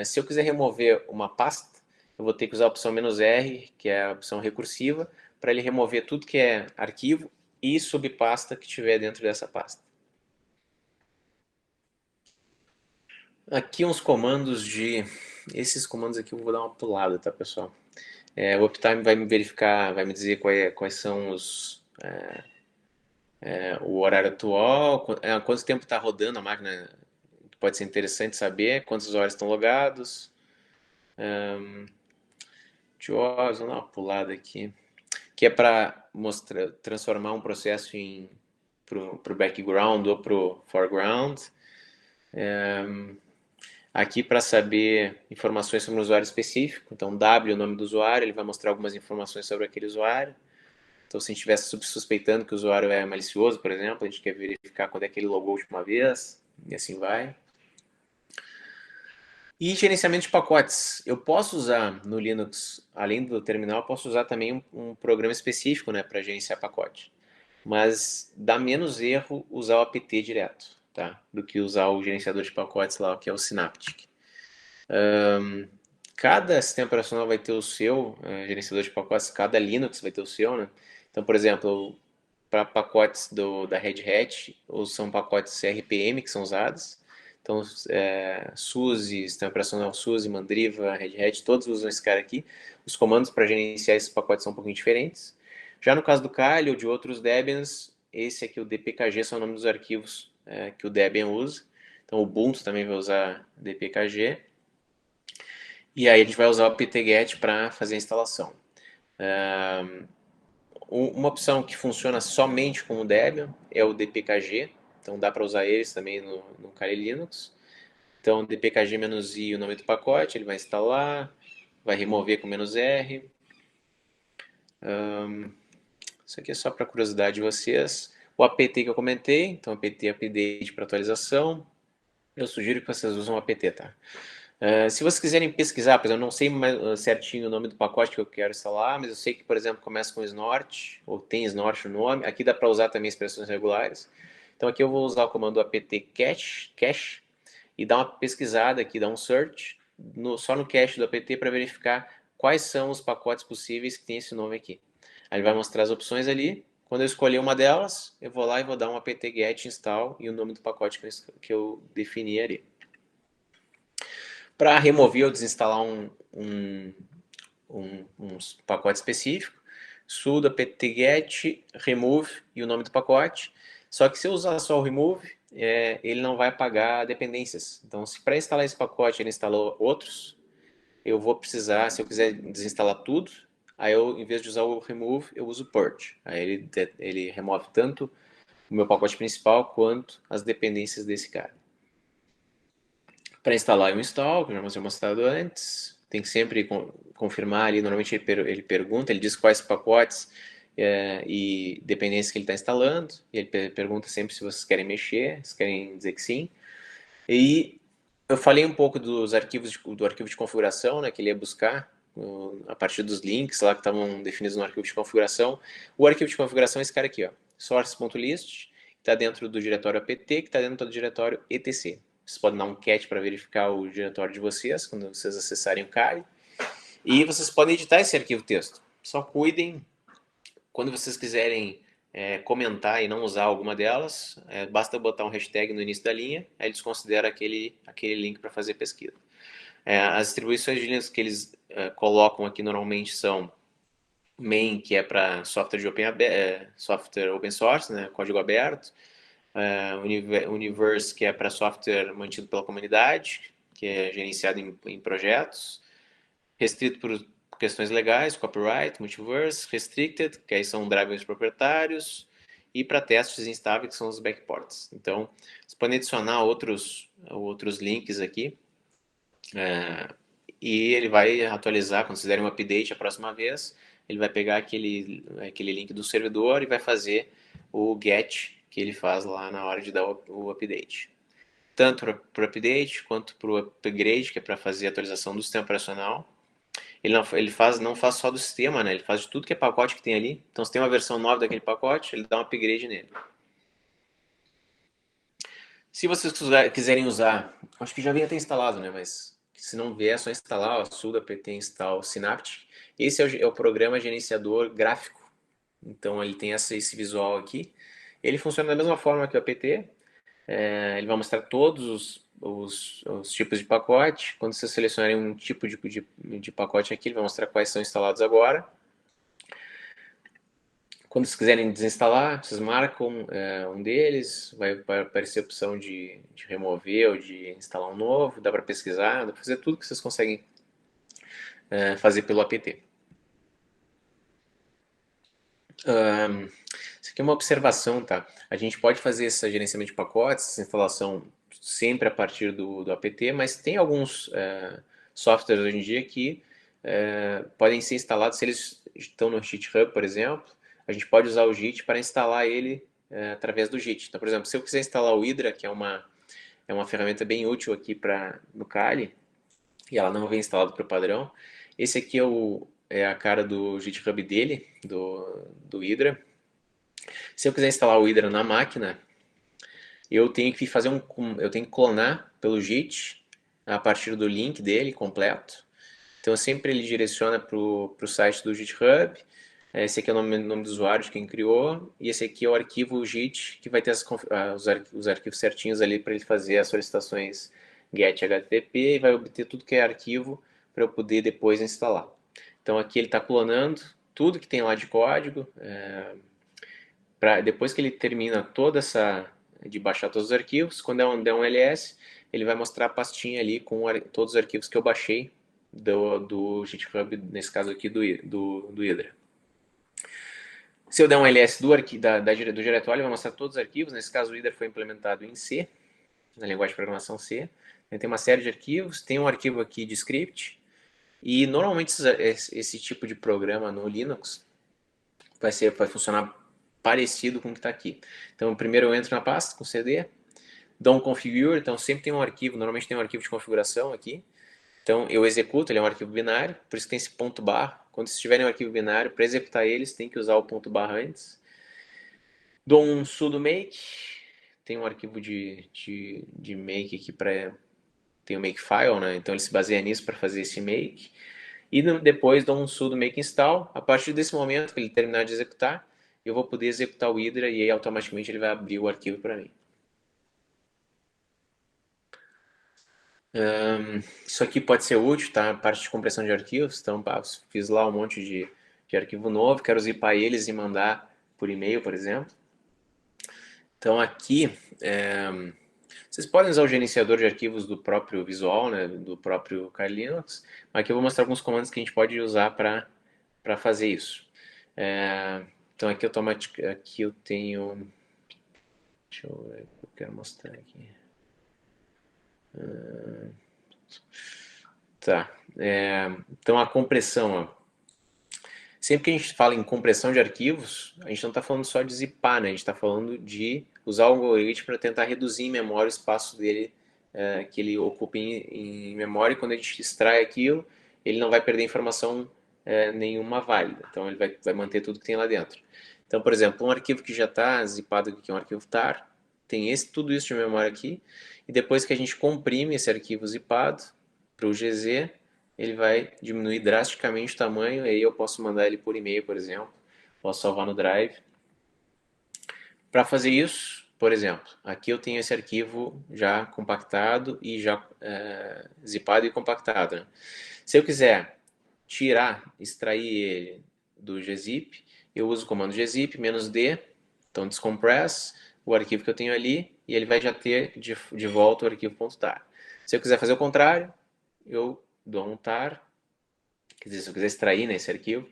Se eu quiser remover uma pasta, eu vou ter que usar a opção "-r", que é a opção recursiva, para ele remover tudo que é arquivo e subpasta que tiver dentro dessa pasta. Aqui uns comandos esses comandos aqui eu vou dar uma pulada, tá, pessoal? O Uptime vai me verificar, vai me dizer quais são o horário atual, quanto tempo está rodando a máquina, pode ser interessante saber, quantos usuários estão logados. Deixa eu dar uma pulada aqui, que é para transformar um processo para o background ou para o foreground. Aqui para saber informações sobre um usuário específico, então W é o nome do usuário, ele vai mostrar algumas informações sobre aquele usuário. Então se a gente estivesse suspeitando que o usuário é malicioso, por exemplo, a gente quer verificar quando é que ele logou a última vez, e assim vai. E gerenciamento de pacotes. Eu posso usar no Linux, além do terminal, eu posso usar também um programa específico, né, para gerenciar pacote. Mas dá menos erro usar o apt direto, tá? Do que usar o gerenciador de pacotes lá, que é o Synaptic. Cada sistema operacional vai ter o seu gerenciador de pacotes, cada Linux vai ter o seu, né? Então, por exemplo, para pacotes da Red Hat, ou são pacotes RPM que são usados. Então, SUSE, sistema operacional SUSE, Mandriva, Red Hat, todos usam esse cara aqui. Os comandos para gerenciar esses pacotes são um pouquinho diferentes. Já no caso do Kali ou de outros Debians, esse aqui, o dpkg, são o nome dos arquivos que o Debian usa. Então, o Ubuntu também vai usar dpkg. E aí a gente vai usar o apt-get para fazer a instalação. Uma opção que funciona somente com o Debian é o dpkg. Então dá para usar eles também no Kali Linux. Então dpkg-i, o nome do pacote, ele vai instalar, vai remover com "-r". Isso aqui é só para curiosidade de vocês. O apt que eu comentei, então apt update para atualização. Eu sugiro que vocês usem o apt, tá? Se vocês quiserem pesquisar, por exemplo, eu não sei certinho o nome do pacote que eu quero instalar, mas eu sei que, por exemplo, começa com Snort, ou tem Snort no nome. Aqui dá para usar também expressões regulares. Então aqui eu vou usar o comando apt-cache e dar uma pesquisada aqui, dar um search só no cache do apt para verificar quais são os pacotes possíveis que tem esse nome aqui. Aí ele vai mostrar as opções ali. Quando eu escolher uma delas, eu vou lá e vou dar um apt-get install e o nome do pacote que eu defini ali. Para remover ou desinstalar um pacote específico, sudo apt-get remove e o nome do pacote. Só que se eu usar só o remove, ele não vai apagar dependências. Então, se para instalar esse pacote ele instalou outros, eu vou precisar, se eu quiser desinstalar tudo, aí eu, em vez de usar o remove, eu uso o purge. Aí ele remove tanto o meu pacote principal quanto as dependências desse cara. Para instalar o install, que eu já tinha mostrado antes, tem que sempre confirmar ali, normalmente ele pergunta, ele diz quais pacotes e dependências que ele está instalando, e ele pergunta sempre se vocês querem mexer, se querem dizer que sim. E eu falei um pouco dos arquivos do arquivo de configuração, né, que ele ia buscar a partir dos links lá que estavam definidos no arquivo de configuração. O arquivo de configuração é esse cara aqui, ó, source.list, que está dentro do diretório apt, que está dentro do diretório etc. Vocês podem dar um cat para verificar o diretório de vocês, quando vocês acessarem o Kali. E vocês podem editar esse arquivo texto. Só cuidem, quando vocês quiserem comentar e não usar alguma delas, basta botar um hashtag no início da linha, aí eles consideram aquele link para fazer pesquisa. As distribuições de linhas que eles colocam aqui normalmente são main, que é para software open source, né, código aberto, Universe, que é para software mantido pela comunidade, que é gerenciado em projetos, restrito por questões legais, copyright, multiverse, restricted, que aí são drivers proprietários, e para testes instáveis, que são os backports. Então, vocês podem adicionar outros links aqui, e ele vai atualizar, quando vocês derem um update a próxima vez, ele vai pegar aquele link do servidor e vai fazer o get que ele faz lá na hora de dar o update. Tanto para o update quanto para o upgrade, que é para fazer a atualização do sistema operacional. Ele não faz só do sistema, né? Ele faz de tudo que é pacote que tem ali. Então, se tem uma versão nova daquele pacote, ele dá um upgrade nele. Se vocês quiserem usar, acho que já vem até instalado, né? Mas se não vier, é só instalar o sudo apt install synaptic. Esse é o programa gerenciador gráfico. Então, ele tem esse visual aqui. Ele funciona da mesma forma que o apt. Ele vai mostrar todos os tipos de pacote. Quando vocês selecionarem um tipo de pacote aqui, ele vai mostrar quais são instalados agora. Quando vocês quiserem desinstalar, vocês marcam um deles, vai aparecer a opção de remover ou de instalar um novo, dá para pesquisar, dá para fazer tudo que vocês conseguem fazer pelo apt. Isso aqui é uma observação, tá? A gente pode fazer esse gerenciamento de pacotes, essa instalação sempre a partir do apt, mas tem alguns softwares hoje em dia que podem ser instalados, se eles estão no GitHub, por exemplo, a gente pode usar o Git para instalar ele através do Git. Então, por exemplo, se eu quiser instalar o Hydra, que é uma ferramenta bem útil aqui no Kali, e ela não vem instalada para o padrão, esse aqui é a cara do GitHub dele, do Hydra. Se eu quiser instalar o Hydra na máquina, eu tenho que clonar pelo Git a partir do link dele completo. Então sempre ele direciona para o site do GitHub. Esse aqui é o nome do usuário de quem criou, e esse aqui é o arquivo Git, que vai ter os arquivos certinhos ali para ele fazer as solicitações GET HTTP, e vai obter tudo que é arquivo para eu poder depois instalar. Então aqui ele está clonando tudo que tem lá de código, depois que ele termina de baixar todos os arquivos, quando der um ls, ele vai mostrar a pastinha ali com todos os arquivos que eu baixei do GitHub, nesse caso aqui do Hydra. Se eu der um ls do diretório, ele vai mostrar todos os arquivos. Nesse caso, o Hydra foi implementado em C, na linguagem de programação C. Tem uma série de arquivos, tem um arquivo aqui de script, e normalmente esse tipo de programa no Linux vai funcionar parecido com o que está aqui. Então, primeiro eu entro na pasta com cd, dou um configure, então sempre tem um arquivo, normalmente tem um arquivo de configuração aqui. Então, eu executo, ele é um arquivo binário, por isso que tem esse ponto barra. Quando vocês tiverem um arquivo binário, para executar eles, tem que usar o ponto barra antes. Dou um sudo make, tem um arquivo de make aqui tem o makefile, né? Então ele se baseia nisso para fazer esse make. E depois dou um sudo make install. A partir desse momento que ele terminar de executar, eu vou poder executar o Hydra e aí automaticamente ele vai abrir o arquivo para mim. Isso aqui pode ser útil, tá? Parte de compressão de arquivos. Então, fiz lá um monte de arquivo novo, quero zipar eles e mandar por e-mail, por exemplo. Então, aqui, vocês podem usar o gerenciador de arquivos do próprio Visual, né? Do próprio Kali Linux. Mas aqui eu vou mostrar alguns comandos que a gente pode usar para fazer isso. Então, aqui eu tenho Deixa eu ver o que eu quero mostrar aqui. Tá. Então, a compressão, ó. Sempre que a gente fala em compressão de arquivos, a gente não está falando só de zipar, né? A gente está falando de usar o algoritmo para tentar reduzir em memória o espaço dele, que ele ocupa em memória, e quando a gente extrai aquilo, ele não vai perder informação nenhuma válida. Então, ele vai manter tudo que tem lá dentro. Então, por exemplo, um arquivo que já está zipado aqui, que é um arquivo tar, tem tudo isso de memória aqui, e depois que a gente comprime esse arquivo zipado para o GZ, ele vai diminuir drasticamente o tamanho, e aí eu posso mandar ele por e-mail, por exemplo, posso salvar no Drive. Para fazer isso, por exemplo, aqui eu tenho esse arquivo já compactado e já zipado e compactado, né? Se eu quiser extrair ele do gzip, eu uso o comando gzip -d, então descompress o arquivo que eu tenho ali, e ele vai já ter de volta o arquivo.tar. Se eu quiser fazer o contrário, eu dou um tar, quer dizer, se eu quiser extrair, né, esse arquivo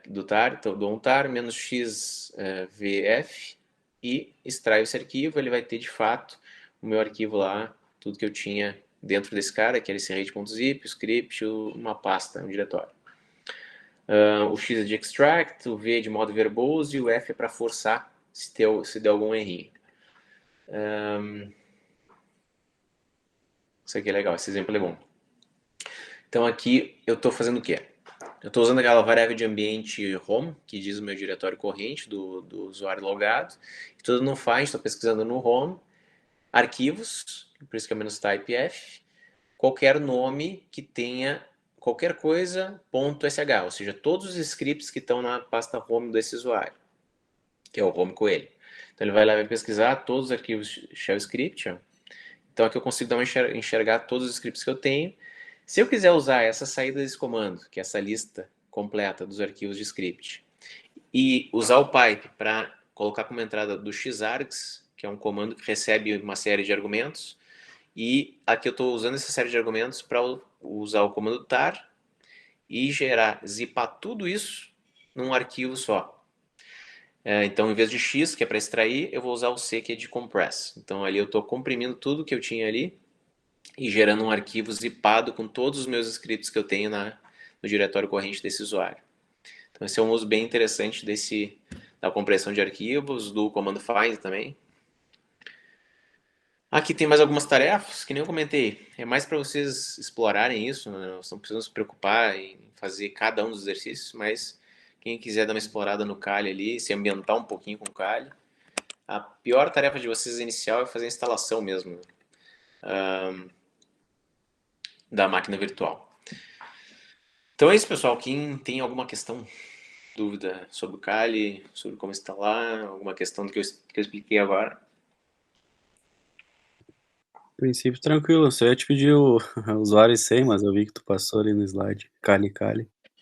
do tar, então eu dou um tar -xvf e extraio esse arquivo, ele vai ter de fato o meu arquivo lá, tudo que eu tinha dentro desse cara, que era esse rate.zip, o script, uma pasta, um diretório. O X é de extract, o V é de modo verboso e o F é para forçar se der algum errinho. Isso aqui é legal, esse exemplo é bom. Então aqui eu estou fazendo o quê? Eu estou usando aquela variável de ambiente home, que diz o meu diretório corrente do usuário logado. Estou dando um find, estou pesquisando no home, arquivos, por isso que é -type-f, qualquer nome que tenha qualquer coisa .sh, ou seja, todos os scripts que estão na pasta home desse usuário, que é o home coelho. Então ele vai lá e vai pesquisar todos os arquivos shell script, ó. Então aqui eu consigo dar enxergar todos os scripts que eu tenho. Se eu quiser usar essa saída desse comando, que é essa lista completa dos arquivos de script, e usar o pipe para colocar como entrada do xargs, que é um comando que recebe uma série de argumentos, e aqui eu estou usando essa série de argumentos para usar o comando tar e zipar tudo isso num arquivo só. Então, em vez de X, que é para extrair, eu vou usar o C, que é de compress. Então, ali eu estou comprimindo tudo que eu tinha ali e gerando um arquivo zipado com todos os meus scripts que eu tenho no diretório corrente desse usuário. Então, esse é um uso bem interessante da compressão de arquivos, do comando find também. Aqui tem mais algumas tarefas, que nem eu comentei. É mais para vocês explorarem isso, né? Nós não precisamos se preocupar em fazer cada um dos exercícios, mas quem quiser dar uma explorada no Kali ali, se ambientar um pouquinho com o Kali, a pior tarefa de vocês inicial é fazer a instalação mesmo da máquina virtual. Então é isso, pessoal. Quem tem alguma questão, dúvida sobre o Kali, sobre como instalar, alguma questão do que eu expliquei agora?
Princípio tranquilo, só ia te pedir o usuário e senha, mas eu vi que tu passou ali no slide. Kali.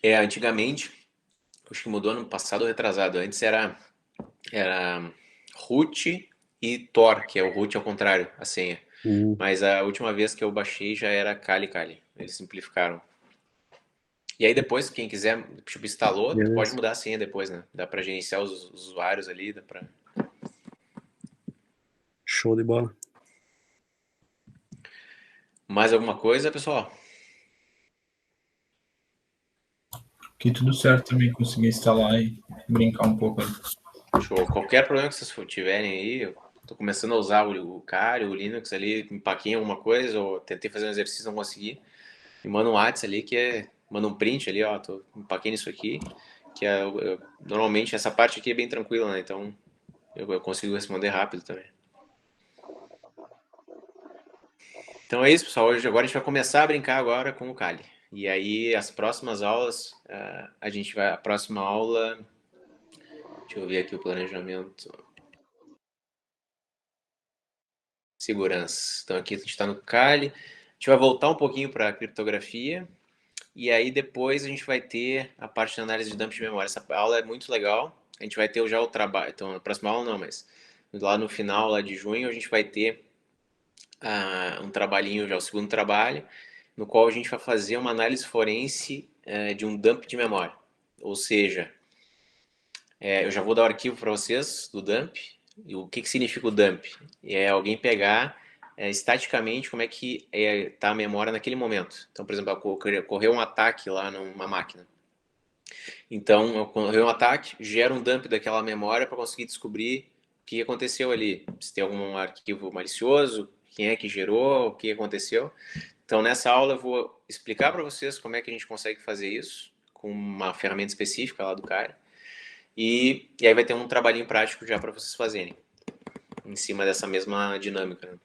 Antigamente, acho que mudou ano passado ou retrasado. Antes era root e tor, que é o root ao contrário, a senha. Mas a última vez que eu baixei já era Kali. Eles simplificaram. E aí depois, quem quiser, tipo, instalou, pode mudar a senha depois, né? Dá pra gerenciar os usuários ali, dá pra...
Show de bola.
Mais alguma coisa, pessoal?
Que tudo certo também, consegui instalar e brincar um pouco aí.
Show. Qualquer problema que vocês tiverem aí, eu tô começando a usar o Kali, o Linux ali, empaquei alguma coisa, ou tentei fazer um exercício e não consegui, me manda um WhatsApp ali, manda um print ali, ó, tô empaquei nisso aqui, que normalmente essa parte aqui é bem tranquila, né? Então eu consigo responder rápido também. Então é isso, pessoal. Agora a gente vai começar a brincar agora com o Kali. E aí as próximas aulas, a próxima aula, deixa eu ver aqui o planejamento. Segurança. Então aqui a gente está no Kali. A gente vai voltar um pouquinho para a criptografia. E aí depois a gente vai ter a parte de análise de dump de memória. Essa aula é muito legal. A gente vai ter já o trabalho. Então na próxima aula não, mas lá no final lá de junho a gente vai ter um trabalhinho já, o segundo trabalho, no qual a gente vai fazer uma análise forense de um dump de memória. Ou seja, eu já vou dar o arquivo para vocês do dump. E o que significa o dump? É alguém pegar estaticamente como é que está a memória naquele momento. Então, por exemplo, ocorreu um ataque lá numa máquina. Então, ocorreu um ataque, gera um dump daquela memória para conseguir descobrir o que aconteceu ali. Se tem algum arquivo malicioso, quem é que gerou, o que aconteceu. Então, nessa aula eu vou explicar para vocês como é que a gente consegue fazer isso com uma ferramenta específica lá do cara. E aí vai ter um trabalhinho prático já para vocês fazerem em cima dessa mesma dinâmica. Né?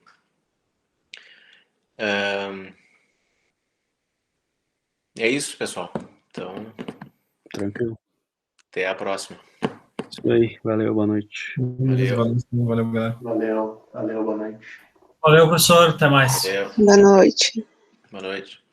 É isso, pessoal. Então,
Tranquilo.
até a próxima.
Isso aí. Valeu, boa noite.
Beleza, valeu, galera.
Valeu, boa noite.
Valeu, professor. Até mais.
Valeu.
Boa noite.
Boa noite.